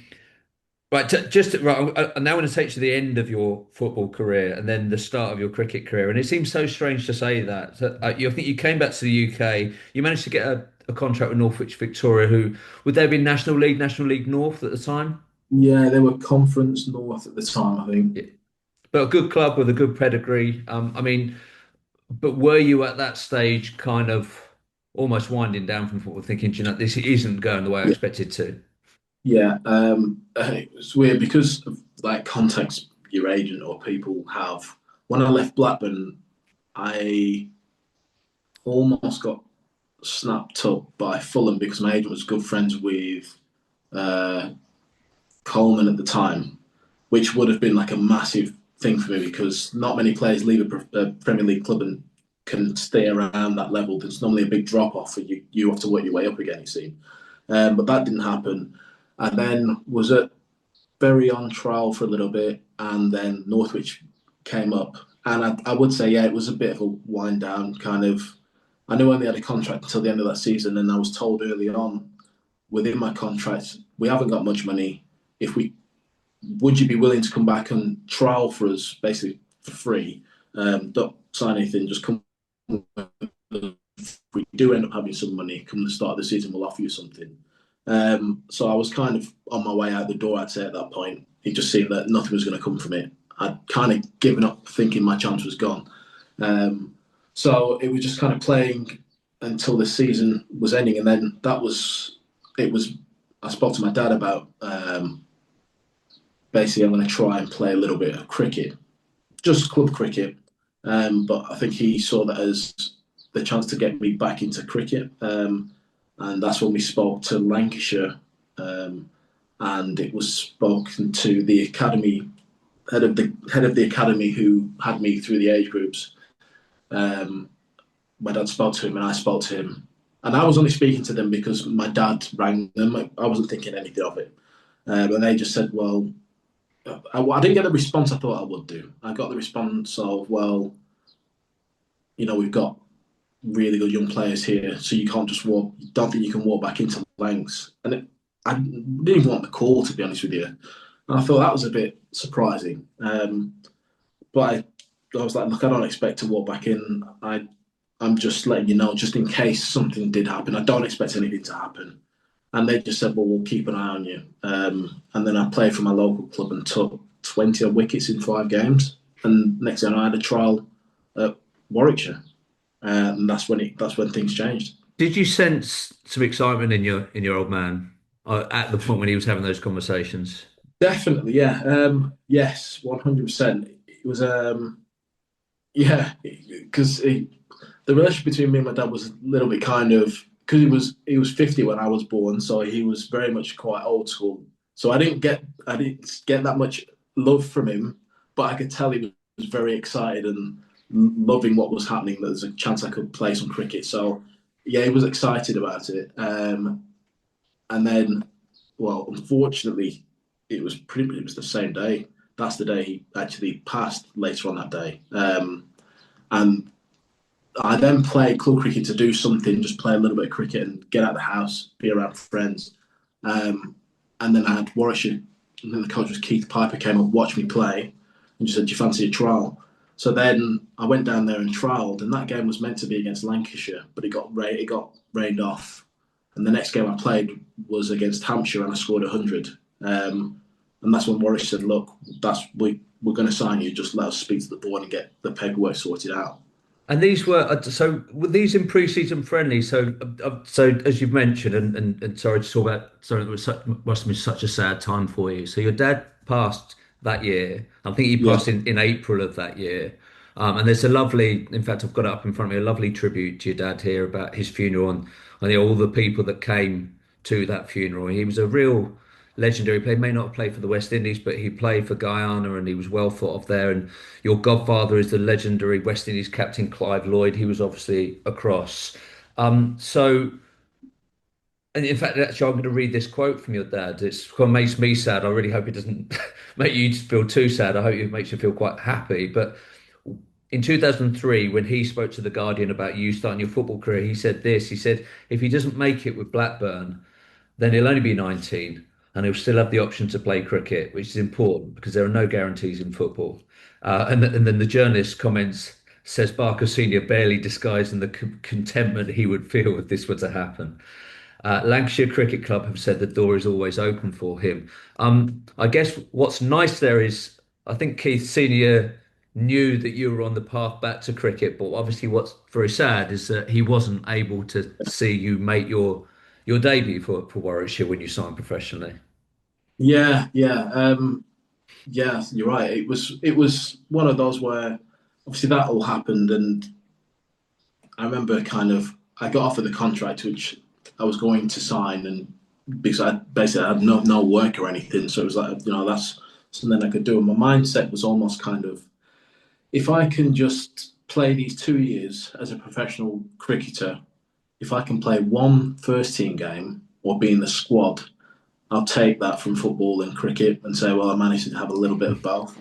right, just right. I now want to take you to the end of your football career and then the start of your cricket career. And it seems so strange to say that. So, I think you came back to the UK. You managed to get a contract with Northwich Victoria, who would they have been National League North at the time? Yeah, they were Conference North at the time, I think. Yeah. But a good club with a good pedigree. I mean, but were you at that stage kind of almost winding down from football, thinking, "Do you know, this isn't going the way I Yeah, expected to?" yeah. It's weird because of like context your agent or people have. When I left Blackburn, I almost got snapped up by Fulham because my agent was good friends with uh, Coleman at the time, which would have been like a massive thing for me because not many players leave a Premier League club and can stay around that level. There's normally a big drop off, and you have to work your way up again. You see, but that didn't happen. And then was at Bury on trial for a little bit, and then Northwich came up. And I would say, yeah, it was a bit of a wind down kind of. I knew I only had a contract until the end of that season, and I was told early on within my contract, we haven't got much money. If we would you be willing to come back and trial for us basically for free? Don't sign anything, just come. If we do end up having some money, come the start of the season, we'll offer you something. So I was kind of on my way out the door, I'd say at that point. It just seemed that nothing was going to come from it. I'd kind of given up thinking my chance was gone. Um, so it was just kind of playing until the season was ending. And then it was, I spoke to my dad about basically I'm going to try and play a little bit of cricket, just club cricket. But I think he saw that as the chance to get me back into cricket. And that's when we spoke to Lancashire. And it was spoken to the academy head of the academy who had me through the age groups. Um, my dad spoke to him, and I spoke to him, and I was only speaking to them because my dad rang them. I wasn't thinking anything of it, and they just said, "Well, I didn't get the response I thought I would do. I got the response of, well, we've got really good young players here, so you can't just walk. Don't think you can walk back into Lancs." And I didn't even want the call, to be honest with you. And I thought that was a bit surprising. But I was like, look, I don't expect to walk back in. I'm just letting you know, just in case something did happen. I don't expect anything to happen. And they just said, well, we'll keep an eye on you. And then I played for my local club and took 20 odd wickets in 5 games. And next thing I had a trial at Warwickshire. And that's when things changed. Did you sense some excitement in your old man at the point when he was having those conversations? Definitely, yeah. Yes, 100%. It was, yeah, because the relationship between me and my dad was a little bit kind of because he was 50 when I was born, so he was very much quite old school. So I didn't get that much love from him, but I could tell he was very excited and loving what was happening. There's a chance I could play some cricket, so yeah, he was excited about it. And then, well, unfortunately, it was the same day. That's the day he actually passed later on that day. And I then played club cricket to do something, just play a little bit of cricket and get out of the house, be around friends. Um, and then I had Warwickshire, and then the coach was Keith Piper, came up, watched me play, and just said, "Do you fancy a trial?" So then I went down there and trialled, and that game was meant to be against Lancashire, but it got rained off. And the next game I played was against Hampshire, and I scored 100. And that's when Warwick said, "Look, we're going to sign you. Just let us speak to the board and get the paperwork sorted out." And these were these in pre-season friendly. So as you've mentioned, and sorry to talk about something that must have been such a sad time for you. So your dad passed that year. I think he Yeah, passed in April of that year. And there's a lovely, in fact, I've got it up in front of me, a lovely tribute to your dad here about his funeral and all the people that came to that funeral. He was a real legendary player. He may not have played for the West Indies, but he played for Guyana and he was well thought of there. And your godfather is the legendary West Indies captain Clive Lloyd. He was obviously across. So, and in fact, actually, I'm going to read this quote from your dad. It's what makes me sad. I really hope it doesn't make you feel too sad. I hope it makes you feel quite happy. But in 2003, when he spoke to The Guardian about you starting your football career, he said this. He said, if he doesn't make it with Blackburn, then he'll only be 19 and he'll still have the option to play cricket, which is important because there are no guarantees in football. And then the journalist comments, says Barker Senior barely disguising the contentment he would feel if this were to happen. Lancashire Cricket Club have said the door is always open for him. I guess what's nice there is I think Keith Senior knew that you were on the path back to cricket, but obviously what's very sad is that he wasn't able to see you make your debut for Warwickshire when you signed professionally. Yeah, yeah, yeah. You're right. It was one of those where obviously that all happened, and I remember kind of I got offered the contract which I was going to sign, and because I basically had no work or anything, so it was like that's something I could do. And my mindset was almost kind of if I can just play these 2 years as a professional cricketer, if I can play one first team game or be in the squad, I'll take that from football and cricket and say, well, I managed to have a little bit of both.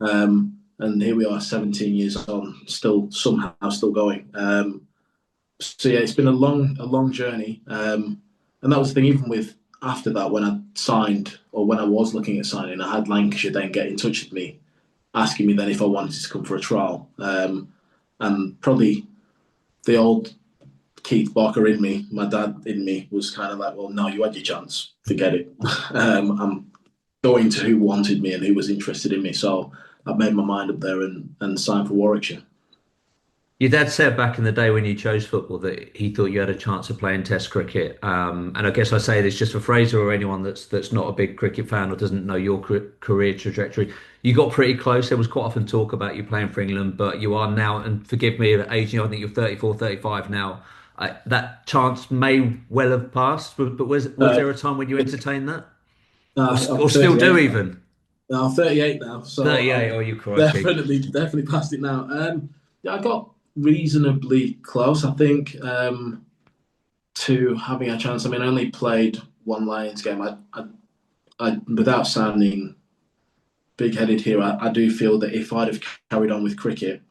And here we are, 17 years on, still somehow still going. So yeah, it's been a long journey. And that was the thing, even with after that, when I signed or when I was looking at signing, I had Lancashire then get in touch with me, asking me then if I wanted to come for a trial. And probably the old Keith Barker in me, my dad in me, was kind of like, well, no, you had your chance, forget it. I'm going to who wanted me and who was interested in me. So I made my mind up there and signed for Warwickshire. Your dad said back in the day when you chose football that he thought you had a chance of playing Test cricket. And I guess I say this just for Fraser or anyone that's not a big cricket fan or doesn't know your career trajectory. You got pretty close. There was quite often talk about you playing for England, but you are now, and forgive me, at age, I think you're 34, 35 now. That chance may well have passed, but was Uh, there a time when you entertained that, I'm or still do 38 now. even? No, I'm 38 now, so 38? I'm Oh, you crikey! definitely past it now. Yeah, I got reasonably close, I think, to having a chance. I mean, I only played one Lions game. Without sounding big-headed here, I do feel that if I'd have carried on with cricket,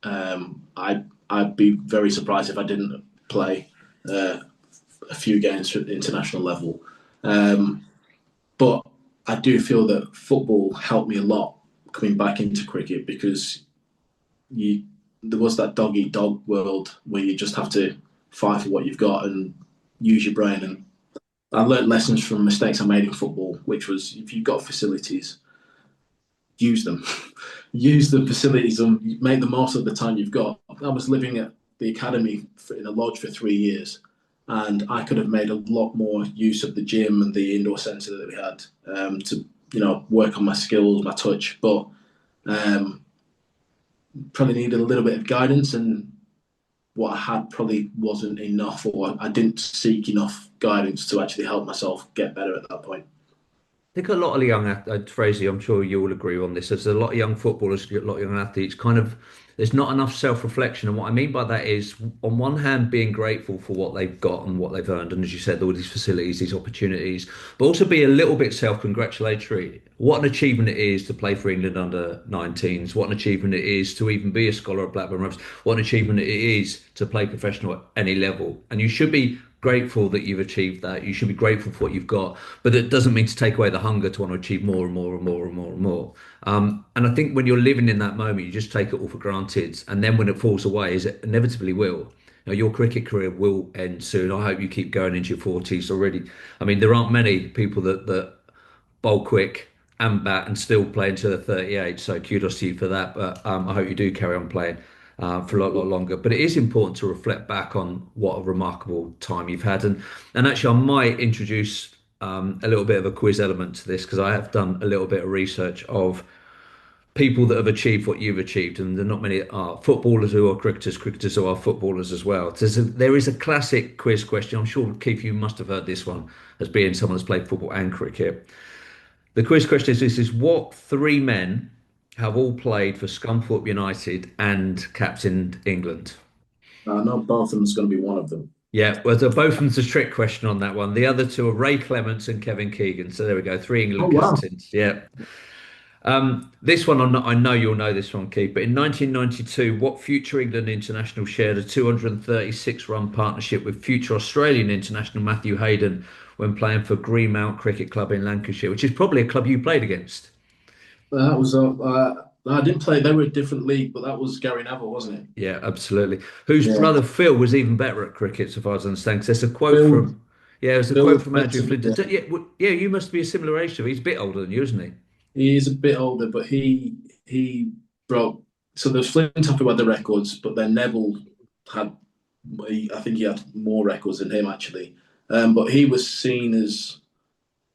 I'd be very surprised if I didn't play uh, a few games at the international level. Um, but I do feel that football helped me a lot coming back into cricket because you there was that dog eat dog world where you just have to fight for what you've got and use your brain. And I learned lessons from mistakes I made in football, which was if you've got facilities, use them, use the facilities and make the most of the time you've got. I was living at the academy in a lodge for 3 years, and I could have made a lot more use of the gym and the indoor centre that we had to work on my skills, my touch, but um, probably needed a little bit of guidance, and what I had probably wasn't enough, or I didn't seek enough guidance to actually help myself get better at that point. Think a lot of young Fraser, I'm sure you will agree on this. There's a lot of young footballers, a lot of young athletes. Kind of, there's not enough self-reflection, and what I mean by that is, on one hand, being grateful for what they've got and what they've earned, and as you said, all these facilities, these opportunities, but also be a little bit self-congratulatory. What an achievement it is to play for England under 19s. What an achievement it is to even be a scholar at Blackburn Rovers. What an achievement it is to play professional at any level, and you should be grateful that you've achieved that. You should be grateful for what you've got, but it doesn't mean to take away the hunger to want to achieve more and more and more and more and more. And I think when you're living in that moment, you just take it all for granted. And then when it falls away, as it inevitably will, your cricket career will end soon. I hope you keep going into your 40s already. I mean, there aren't many people that bowl quick and bat and still play until they're 38. So kudos to you for that. But I hope you do carry on playing for a lot longer. But it is important to reflect back on what a remarkable time you've had. And actually, I might introduce a little bit of a quiz element to this because I have done a little bit of research of people that have achieved what you've achieved, and there are not many are footballers who are cricketers, cricketers who are footballers as well. There is a classic quiz question. I'm sure, Keith, you must have heard this one as being someone that's played football and cricket. The quiz question is this is what three men have all played for Scunthorpe United and captained England? I know both of them is going to be one of them. Yeah, well, so both of them's a trick question on that one. The other two are Ray Clements and Kevin Keegan. So there we go, three Oh England wow! captains. Yeah. This one, I know you'll know this one, Keith, but in 1992, what future England international shared a 236 run partnership with future Australian international Matthew Hayden when playing for Greenmount Cricket Club in Lancashire, which is probably a club you played against? That was I didn't play. They were a different league, but that was Gary Neville, wasn't it? Yeah, absolutely. Whose Yeah. brother Phil was even better at cricket, so far as I understand. 'Cause there's a quote Phil from, yeah, there's a Phil quote was from Andrew better. Flint. Yeah. Yeah, yeah, you must be a similar age to him. He's a bit older than you, isn't he? He is a bit older, but he broke. So there's Flintoff who had the records, but then Neville had. I think he had more records than him actually. But he was seen as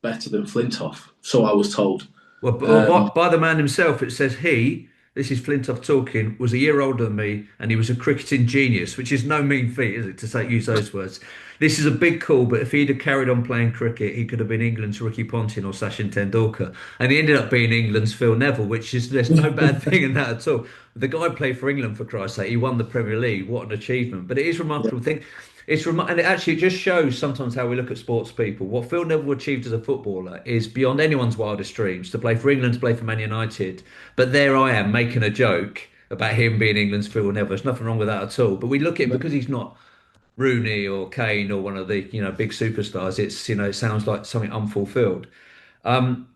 better than Flintoff, so I was told. Well, Um, by the man himself, it says he, this is Flintoff talking, was a year older than me and he was a cricketing genius, which is no mean feat, is it, to say use those words. This is a big call, but if he'd have carried on playing cricket, he could have been England's Ricky Ponting or Sachin Tendulkar. And he ended up being England's Phil Neville, which is there's no bad thing in that at all. The guy played for England for Christ's sake. He won the Premier League. What an achievement! But it is yeah, remarkable thing. And it actually just shows sometimes how we look at sports people. What Phil Neville achieved as a footballer is beyond anyone's wildest dreams. To play for England, to play for Man United, but there I am making a joke about him being England's Phil Neville. There's nothing wrong with that at all. But we look at it because he's not Rooney or Kane or one of the big superstars. It's it sounds like something unfulfilled. Um,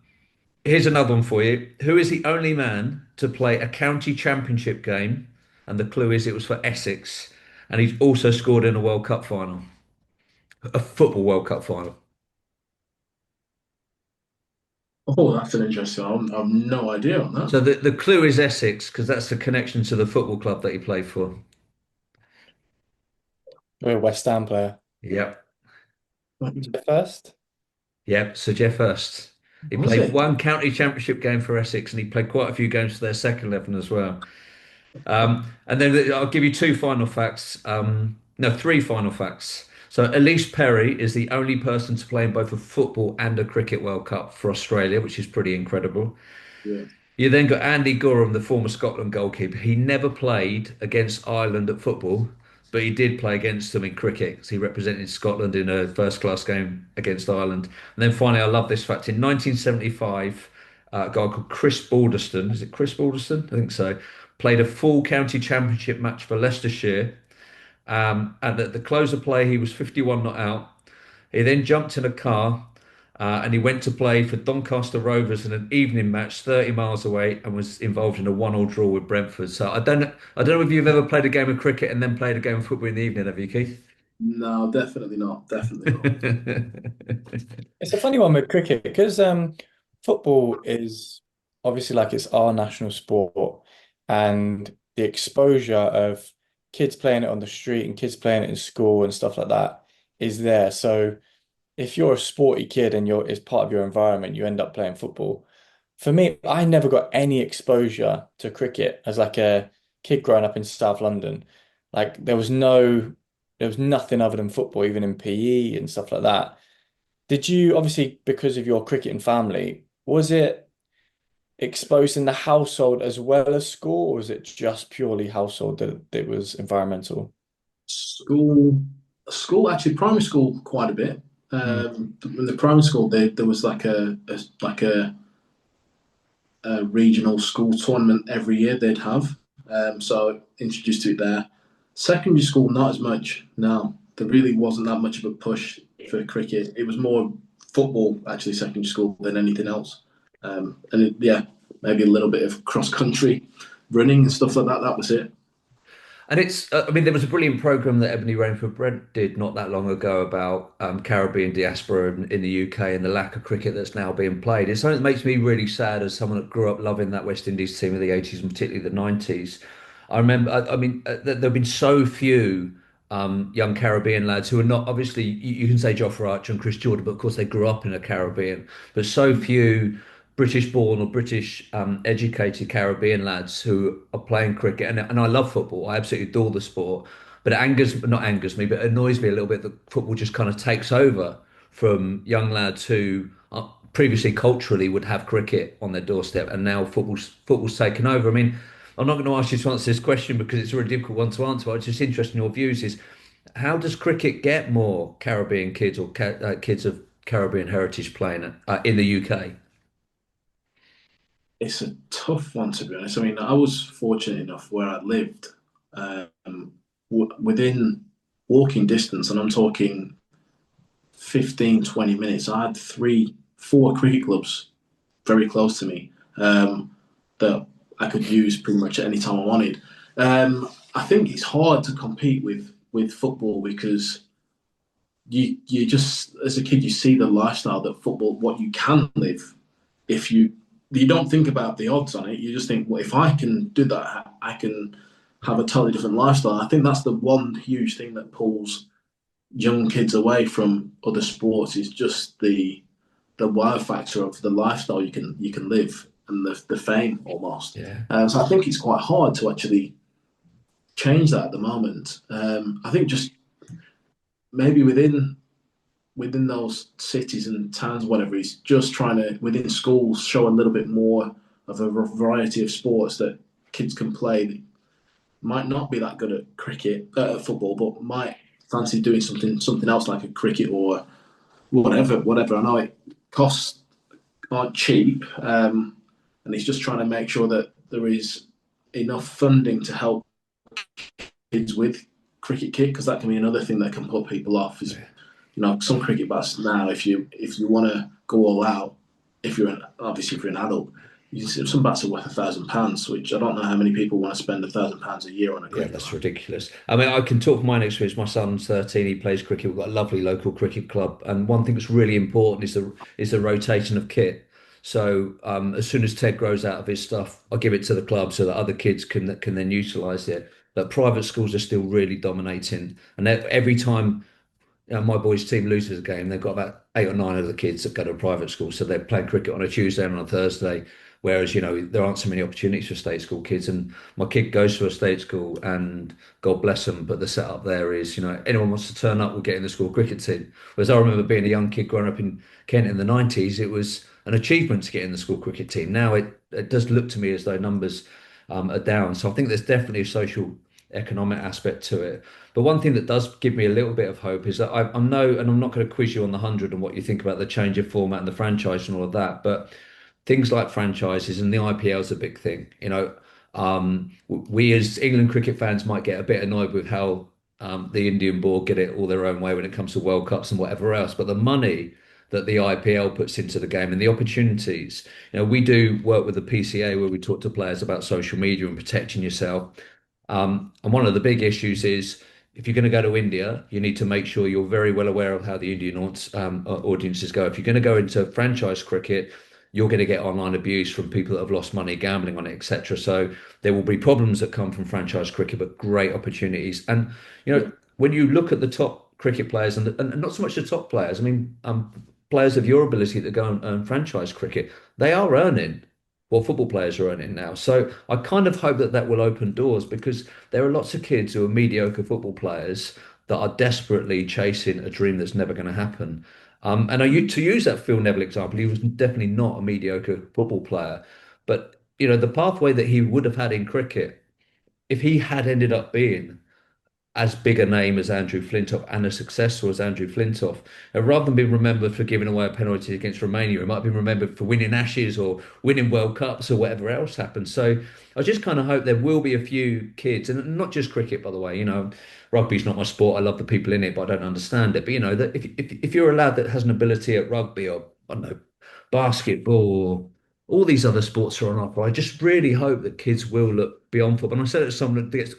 Here's another one for you. Who is the only man to play a county championship game? And the clue is it was for Essex, and he's also scored in a World Cup final, a football World Cup final. oh, that's an interesting one. I've no idea on that. So the clue is Essex because that's the connection to the football club that he played for. We're a West Ham player. Yep, First? yep. Sir Jeff Hurst. He Was played it? one county championship game for Essex, and he played quite a few games for their second 11 as well. And then I'll give you two final facts. No, three final facts. So Elise Perry is the only person to play in both a football and a cricket World Cup for Australia, which is pretty incredible. Yeah. You then got Andy Gorham, the former Scotland goalkeeper. He never played against Ireland at football, but he did play against them in cricket. So he represented Scotland in a first class game against Ireland. And then finally, I love this fact. In 1975, a guy called Chris Balderston, is it Chris Balderston? I think so, played a full county championship match for Leicestershire. And at the close of play, he was 51 not out. He then jumped in a car and he went to play for Doncaster Rovers in an evening match 30 miles away and was involved in a one-all draw with Brentford. So I don't know if you've ever played a game of cricket and then played a game of football in the evening, have you, Keith? No, definitely not. Definitely not. It's a funny one with cricket because football is obviously like it's our national sport, and the exposure of kids playing it on the street and kids playing it in school and stuff like that is there. So if you're a sporty kid and you're it's part of your environment, you end up playing football. For me, I never got any exposure to cricket as like a kid growing up in South London. Like there was nothing other than football, even in PE and stuff like that. Did you, obviously, because of your cricketing family, was it exposed in the household as well as school, or was it just purely household that it was environmental? School, school, actually, primary school quite a bit. Mm. In the primary school, there was like a regional school tournament every year they'd have. So introduced to it there. Secondary school, not as much. No, there really wasn't that much of a push for cricket. It was more football actually secondary school than anything else. Yeah, maybe a little bit of cross country running and stuff like that. That was it. And I mean, there was a brilliant program that Ebony Rainford Brent did not that long ago about Caribbean diaspora in the UK and the lack of cricket that's now being played. It's something that makes me really sad as someone that grew up loving that West Indies team of the 80s and particularly the 90s. I remember, I mean, there have been so few young Caribbean lads who are not, obviously, you can say Jofra Archer and Chris Jordan, but of course they grew up in a Caribbean, but so few British born or British educated Caribbean lads who are playing cricket. And I love football. I absolutely adore the sport. But it not angers me, but it annoys me a little bit that football just kind of takes over from young lads who previously culturally would have cricket on their doorstep. And now football's taken over. I mean, I'm not going to ask you to answer this question because it's a really difficult one to answer. But it's just interested in your views is how does cricket get more Caribbean kids or kids of Caribbean heritage playing in the UK? It's a tough one to be honest. I mean, I was fortunate enough where I lived, within walking distance, and I'm talking 15, 20 minutes. I had four cricket clubs very close to me, that I could use pretty much at any time I wanted. I think it's hard to compete with football because you just as a kid you see the lifestyle that football what you can live if you don't think about the odds on it. You just think, well, if I can do that, I can have a totally different lifestyle. I think that's the one huge thing that pulls young kids away from other sports is just the wow factor of the lifestyle you can live and the fame almost. Yeah. So I think it's quite hard to actually change that at the moment. I think just maybe within those cities and towns, whatever, he's just trying to within schools show a little bit more of a variety of sports that kids can play. That might not be that good at football, but might fancy doing something else like a cricket or whatever. I know it costs aren't cheap, and he's just trying to make sure that there is enough funding to help kids with cricket kit because that can be another thing that can put people off. Is some cricket bats now, if you want to go all out, if you're an adult, some bats are worth £1,000, which I don't know how many people want to spend £1,000 a year on a Yeah, cricket that's bat. ridiculous. I mean, I can talk from my own experience. My son's 13, he plays cricket. We've got a lovely local cricket club. And one thing that's really important is the rotation of kit. So as soon as Ted grows out of his stuff, I'll give it to the club so that other kids can then utilize it. But private schools are still really dominating. And every time my boys' team loses a game, they've got about 8 or 9 of the kids that go to private school. So they're playing cricket on a Tuesday and on a Thursday. Whereas, there aren't so many opportunities for state school kids. And my kid goes to a state school and God bless them, but the setup there is, anyone wants to turn up will get in the school cricket team. Whereas I remember being a young kid growing up in Kent in the 90s, it was an achievement to get in the school cricket team. Now it does look to me as though numbers are down. So I think there's definitely a social economic aspect to it. But one thing that does give me a little bit of hope is that and I'm not going to quiz you on the 100 and what you think about the change of format and the franchise and all of that, but things like franchises and the IPL is a big thing. We as England cricket fans might get a bit annoyed with how the Indian board get it all their own way when it comes to World Cups and whatever else, but the money that the IPL puts into the game and the opportunities. We do work with the PCA where we talk to players about social media and protecting yourself. And one of the big issues is if you're going to go to India, you need to make sure you're very well aware of how the Indian audiences go. If you're going to go into franchise cricket, you're going to get online abuse from people that have lost money gambling on it, etc. So there will be problems that come from franchise cricket, but great opportunities. And Yeah, when you look at the top cricket players and not so much the top players, I mean, players of your ability that go and earn franchise cricket, they are earning what football players are earning now. So I kind of hope that that will open doors because there are lots of kids who are mediocre football players that are desperately chasing a dream that's never going to happen. And to use that Phil Neville example, he was definitely not a mediocre football player, but the pathway that he would have had in cricket, if he had ended up being as big a name as Andrew Flintoff and as successful as Andrew Flintoff. Rather than being remembered for giving away a penalty against Romania, he might have been remembered for winning Ashes or winning World Cups or whatever else happened. So I just kind of hope there will be a few kids, and not just cricket, by the way. Rugby's not my sport. I love the people in it, but I don't understand it. But that if you're a lad that has an ability at rugby or I don't know, basketball, all these other sports are on offer. I just really hope that kids will look beyond football. And I said it to someone that gets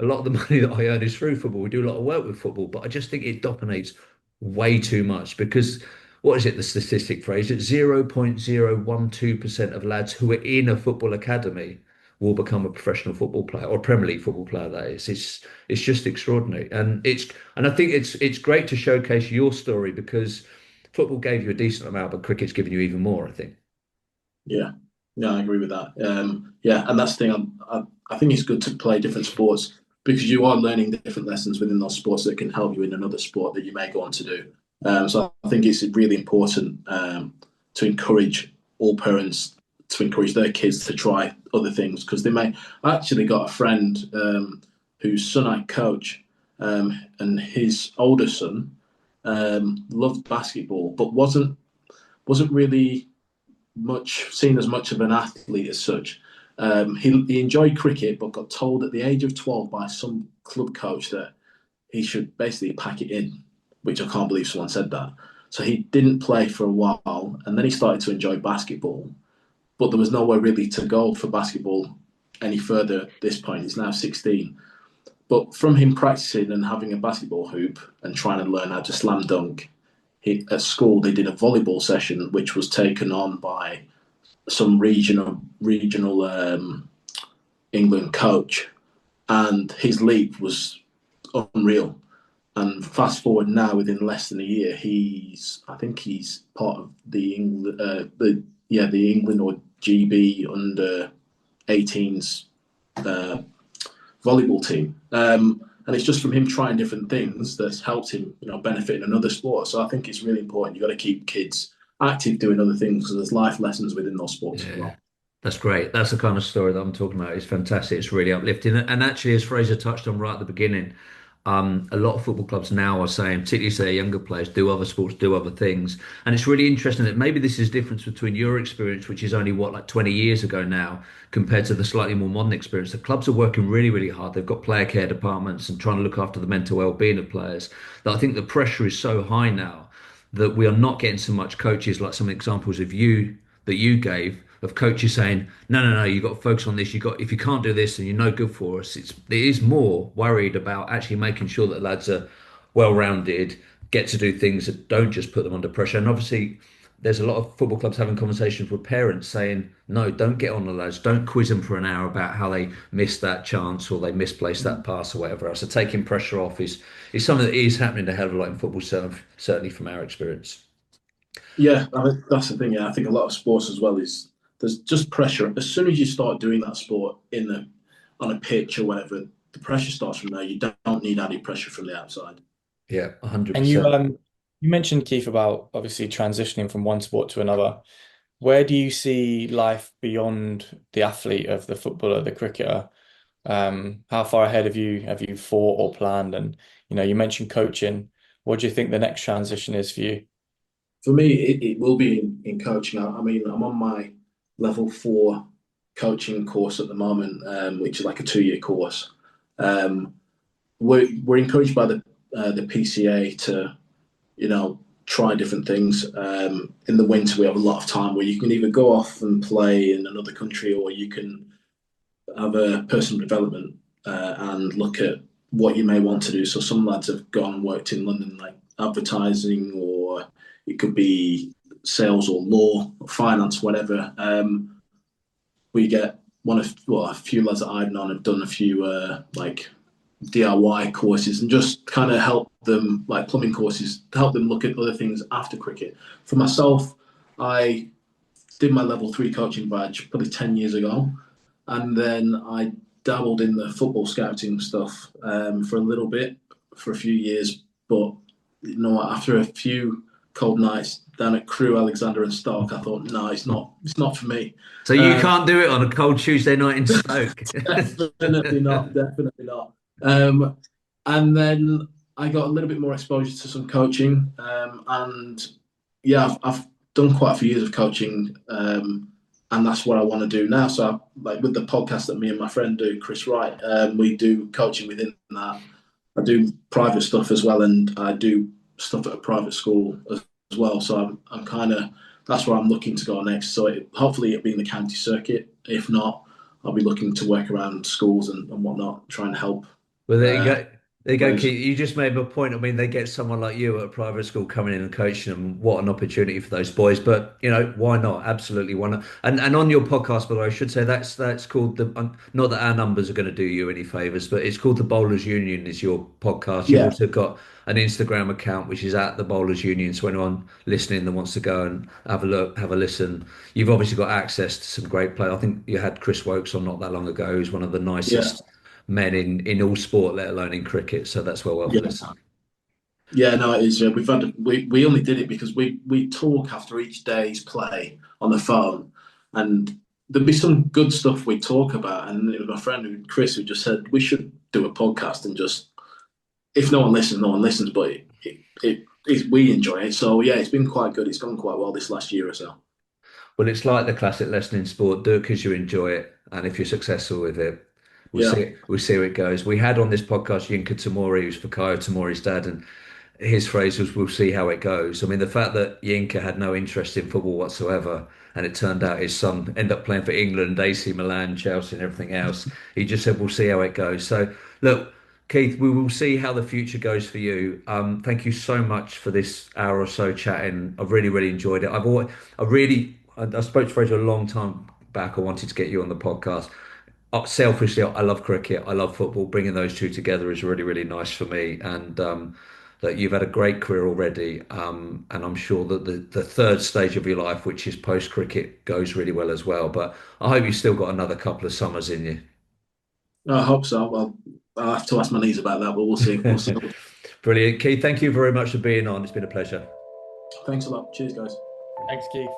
a lot of the money that I earn is through football. We do a lot of work with football, but I just think it dominates way too much because what is it, the statistic phrase? It's 0.012% of lads who are in a football academy will become a professional football player or Premier League football player, that is. It's just extraordinary. And I think it's great to showcase your story because football gave you a decent amount, but cricket's given you even more, I think. yeah, yeah, I agree with that. Yeah, and that's the thing. I think it's good to play different sports because you are learning different lessons within those sports that can help you in another sport that you may go on to do. So I think it's really important to encourage all parents to encourage their kids to try other things because they may. I actually got a friend whose son I coach, and his older son loved basketball, but wasn't really seen as much of an athlete as such. He enjoyed cricket, but got told at the age of 12 by some club coach that he should basically pack it in, which I can't believe someone said that. So he didn't play for a while, and then he started to enjoy basketball, but there was nowhere really to go for basketball any further at this point. He's now 16. But from him practicing and having a basketball hoop and trying to learn how to slam dunk, at school they did a volleyball session, which was taken on by some regional England coach, and his leap was unreal. And fast forward now, within less than a year, I think he's part of the England, the England or GB under 18s volleyball team. And it's just from him trying different things that's helped him, benefit in another sport. So I think it's really important. You've got to keep kids active doing other things because there's life lessons within those sports as Yeah. well. That's great. That's the kind of story that I'm talking about. It's fantastic. It's really uplifting. And actually, as Fraser touched on right at the beginning, a lot of football clubs now are saying, particularly say younger players, do other sports, do other things. And it's really interesting that maybe this is the difference between your experience, which is only what, like 20 years ago now, compared to the slightly more modern experience. The clubs are working really, really hard. They've got player care departments and trying to look after the mental well-being of players. That I think the pressure is so high now that we are not getting so much coaches like some examples of you that you gave of coaches saying, no, no, no, you've got to focus on this. If you can't do this, then you're no good for us. It is more worried about actually making sure that lads are well-rounded, get to do things that don't just put them under pressure. And obviously, there's a lot of football clubs having conversations with parents saying, no, don't get on the lads, don't quiz them for an hour about how they missed that chance or they misplaced that pass or whatever else. So taking pressure off is something that is happening a hell of a lot in football, certainly from our experience. Yeah, I mean, that's the thing. Yeah, I think a lot of sports as well is there's just pressure. As soon as you start doing that sport on a pitch or whatever, the pressure starts from there. You don't need added pressure from the outside. Yeah, And you 100%. you mentioned, Keith, about obviously transitioning from one sport to another. Where do you see life beyond the athlete of the footballer, the cricketer? How far ahead have you thought or planned? And you mentioned coaching. What do you think the next transition is for you? For me, it will be in coaching. I mean, I'm on my level 4 coaching course at the moment, which is like a 2-year course. Um, we're encouraged by the PCA to try different things. In the winter, we have a lot of time where you can either go off and play in another country, or you can have a personal development and look at what you may want to do. So some lads have gone and worked in London, like advertising, or it could be sales or law, or finance, whatever. We get a few lads that I've known have done a few like DIY courses and just kind of help them, like plumbing courses, to help them look at other things after cricket. For myself, I did my level 3 coaching badge probably 10 years ago. And then I dabbled in the football scouting stuff for a little bit, for a few years. But after a few cold nights down at Crewe, Alexander and Stoke, I thought, no, it's not for me. So you can't do it on a cold Tuesday night in Stoke. Definitely not, definitely not. And then I got a little bit more exposure to some coaching, and yeah, I've done quite a few years of coaching, and that's what I want to do now. So, like with the podcast that me and my friend do, Chris Wright, we do coaching within that. I do private stuff as well, and I do stuff at a private school as well. So I'm kind of that's where I'm looking to go next. So hopefully it'll be in the county circuit. If not, I'll be looking to work around schools and whatnot, try and help. Well, there you go. There you go, Players. Keith. You just made a point. I mean, they get someone like you at a private school coming in and coaching them. What an opportunity for those boys. But why not? Absolutely, why not? And on your podcast, by the way, I should say that's called the. Not that our numbers are going to do you any favors, but it's called the Bowlers Union. Is your podcast? You've Yeah, also got an Instagram account which is at the Bowlers Union. So anyone listening that wants to go and have a look, have a listen, you've obviously got access to some great play. I think you had Chris Wokes on not that long ago, who's one of the yeah, nicest men in all sport, let alone in cricket. So that's well worth a yeah. listen. Yeah, no, it is. Yeah. We only did it because we talk after each day's play on the phone, and there'd be some good stuff we talk about. And it was my friend Chris who just said we should do a podcast and just if no one listens, no one listens. But we enjoy it. So yeah, it's been quite good. It's gone quite well this last year or so. Well, it's like the classic lesson in sport: do it because you enjoy it, and if you're successful with it, Yeah. we'll see how it goes. We had on this podcast Yinka Tamori, who's Fikayo Tamori's dad, and his phrase was, "We'll see how it goes." I mean, the fact that Yinka had no interest in football whatsoever, and it turned out his son ended up playing for England, AC Milan, Chelsea, and everything else. He just said, "We'll see how it goes." So, look, Keith, we will see how the future goes for you. Thank you so much for this hour or so chatting. I've really, really enjoyed it. I spoke to Fraser a long time back. I wanted to get you on the podcast. Selfishly, I love cricket. I love football. Bringing those two together is really, really nice for me. And that you've had a great career already. And I'm sure that the third stage of your life, which is post cricket, goes really well as well. But I hope you've still got another couple of summers in I hope so. Well, I'll have to ask my niece about that, but we'll see. We'll see. you. Brilliant. Keith, thank you very much for being on. It's been a pleasure. Thanks a lot. Cheers, guys. Thanks, Keith.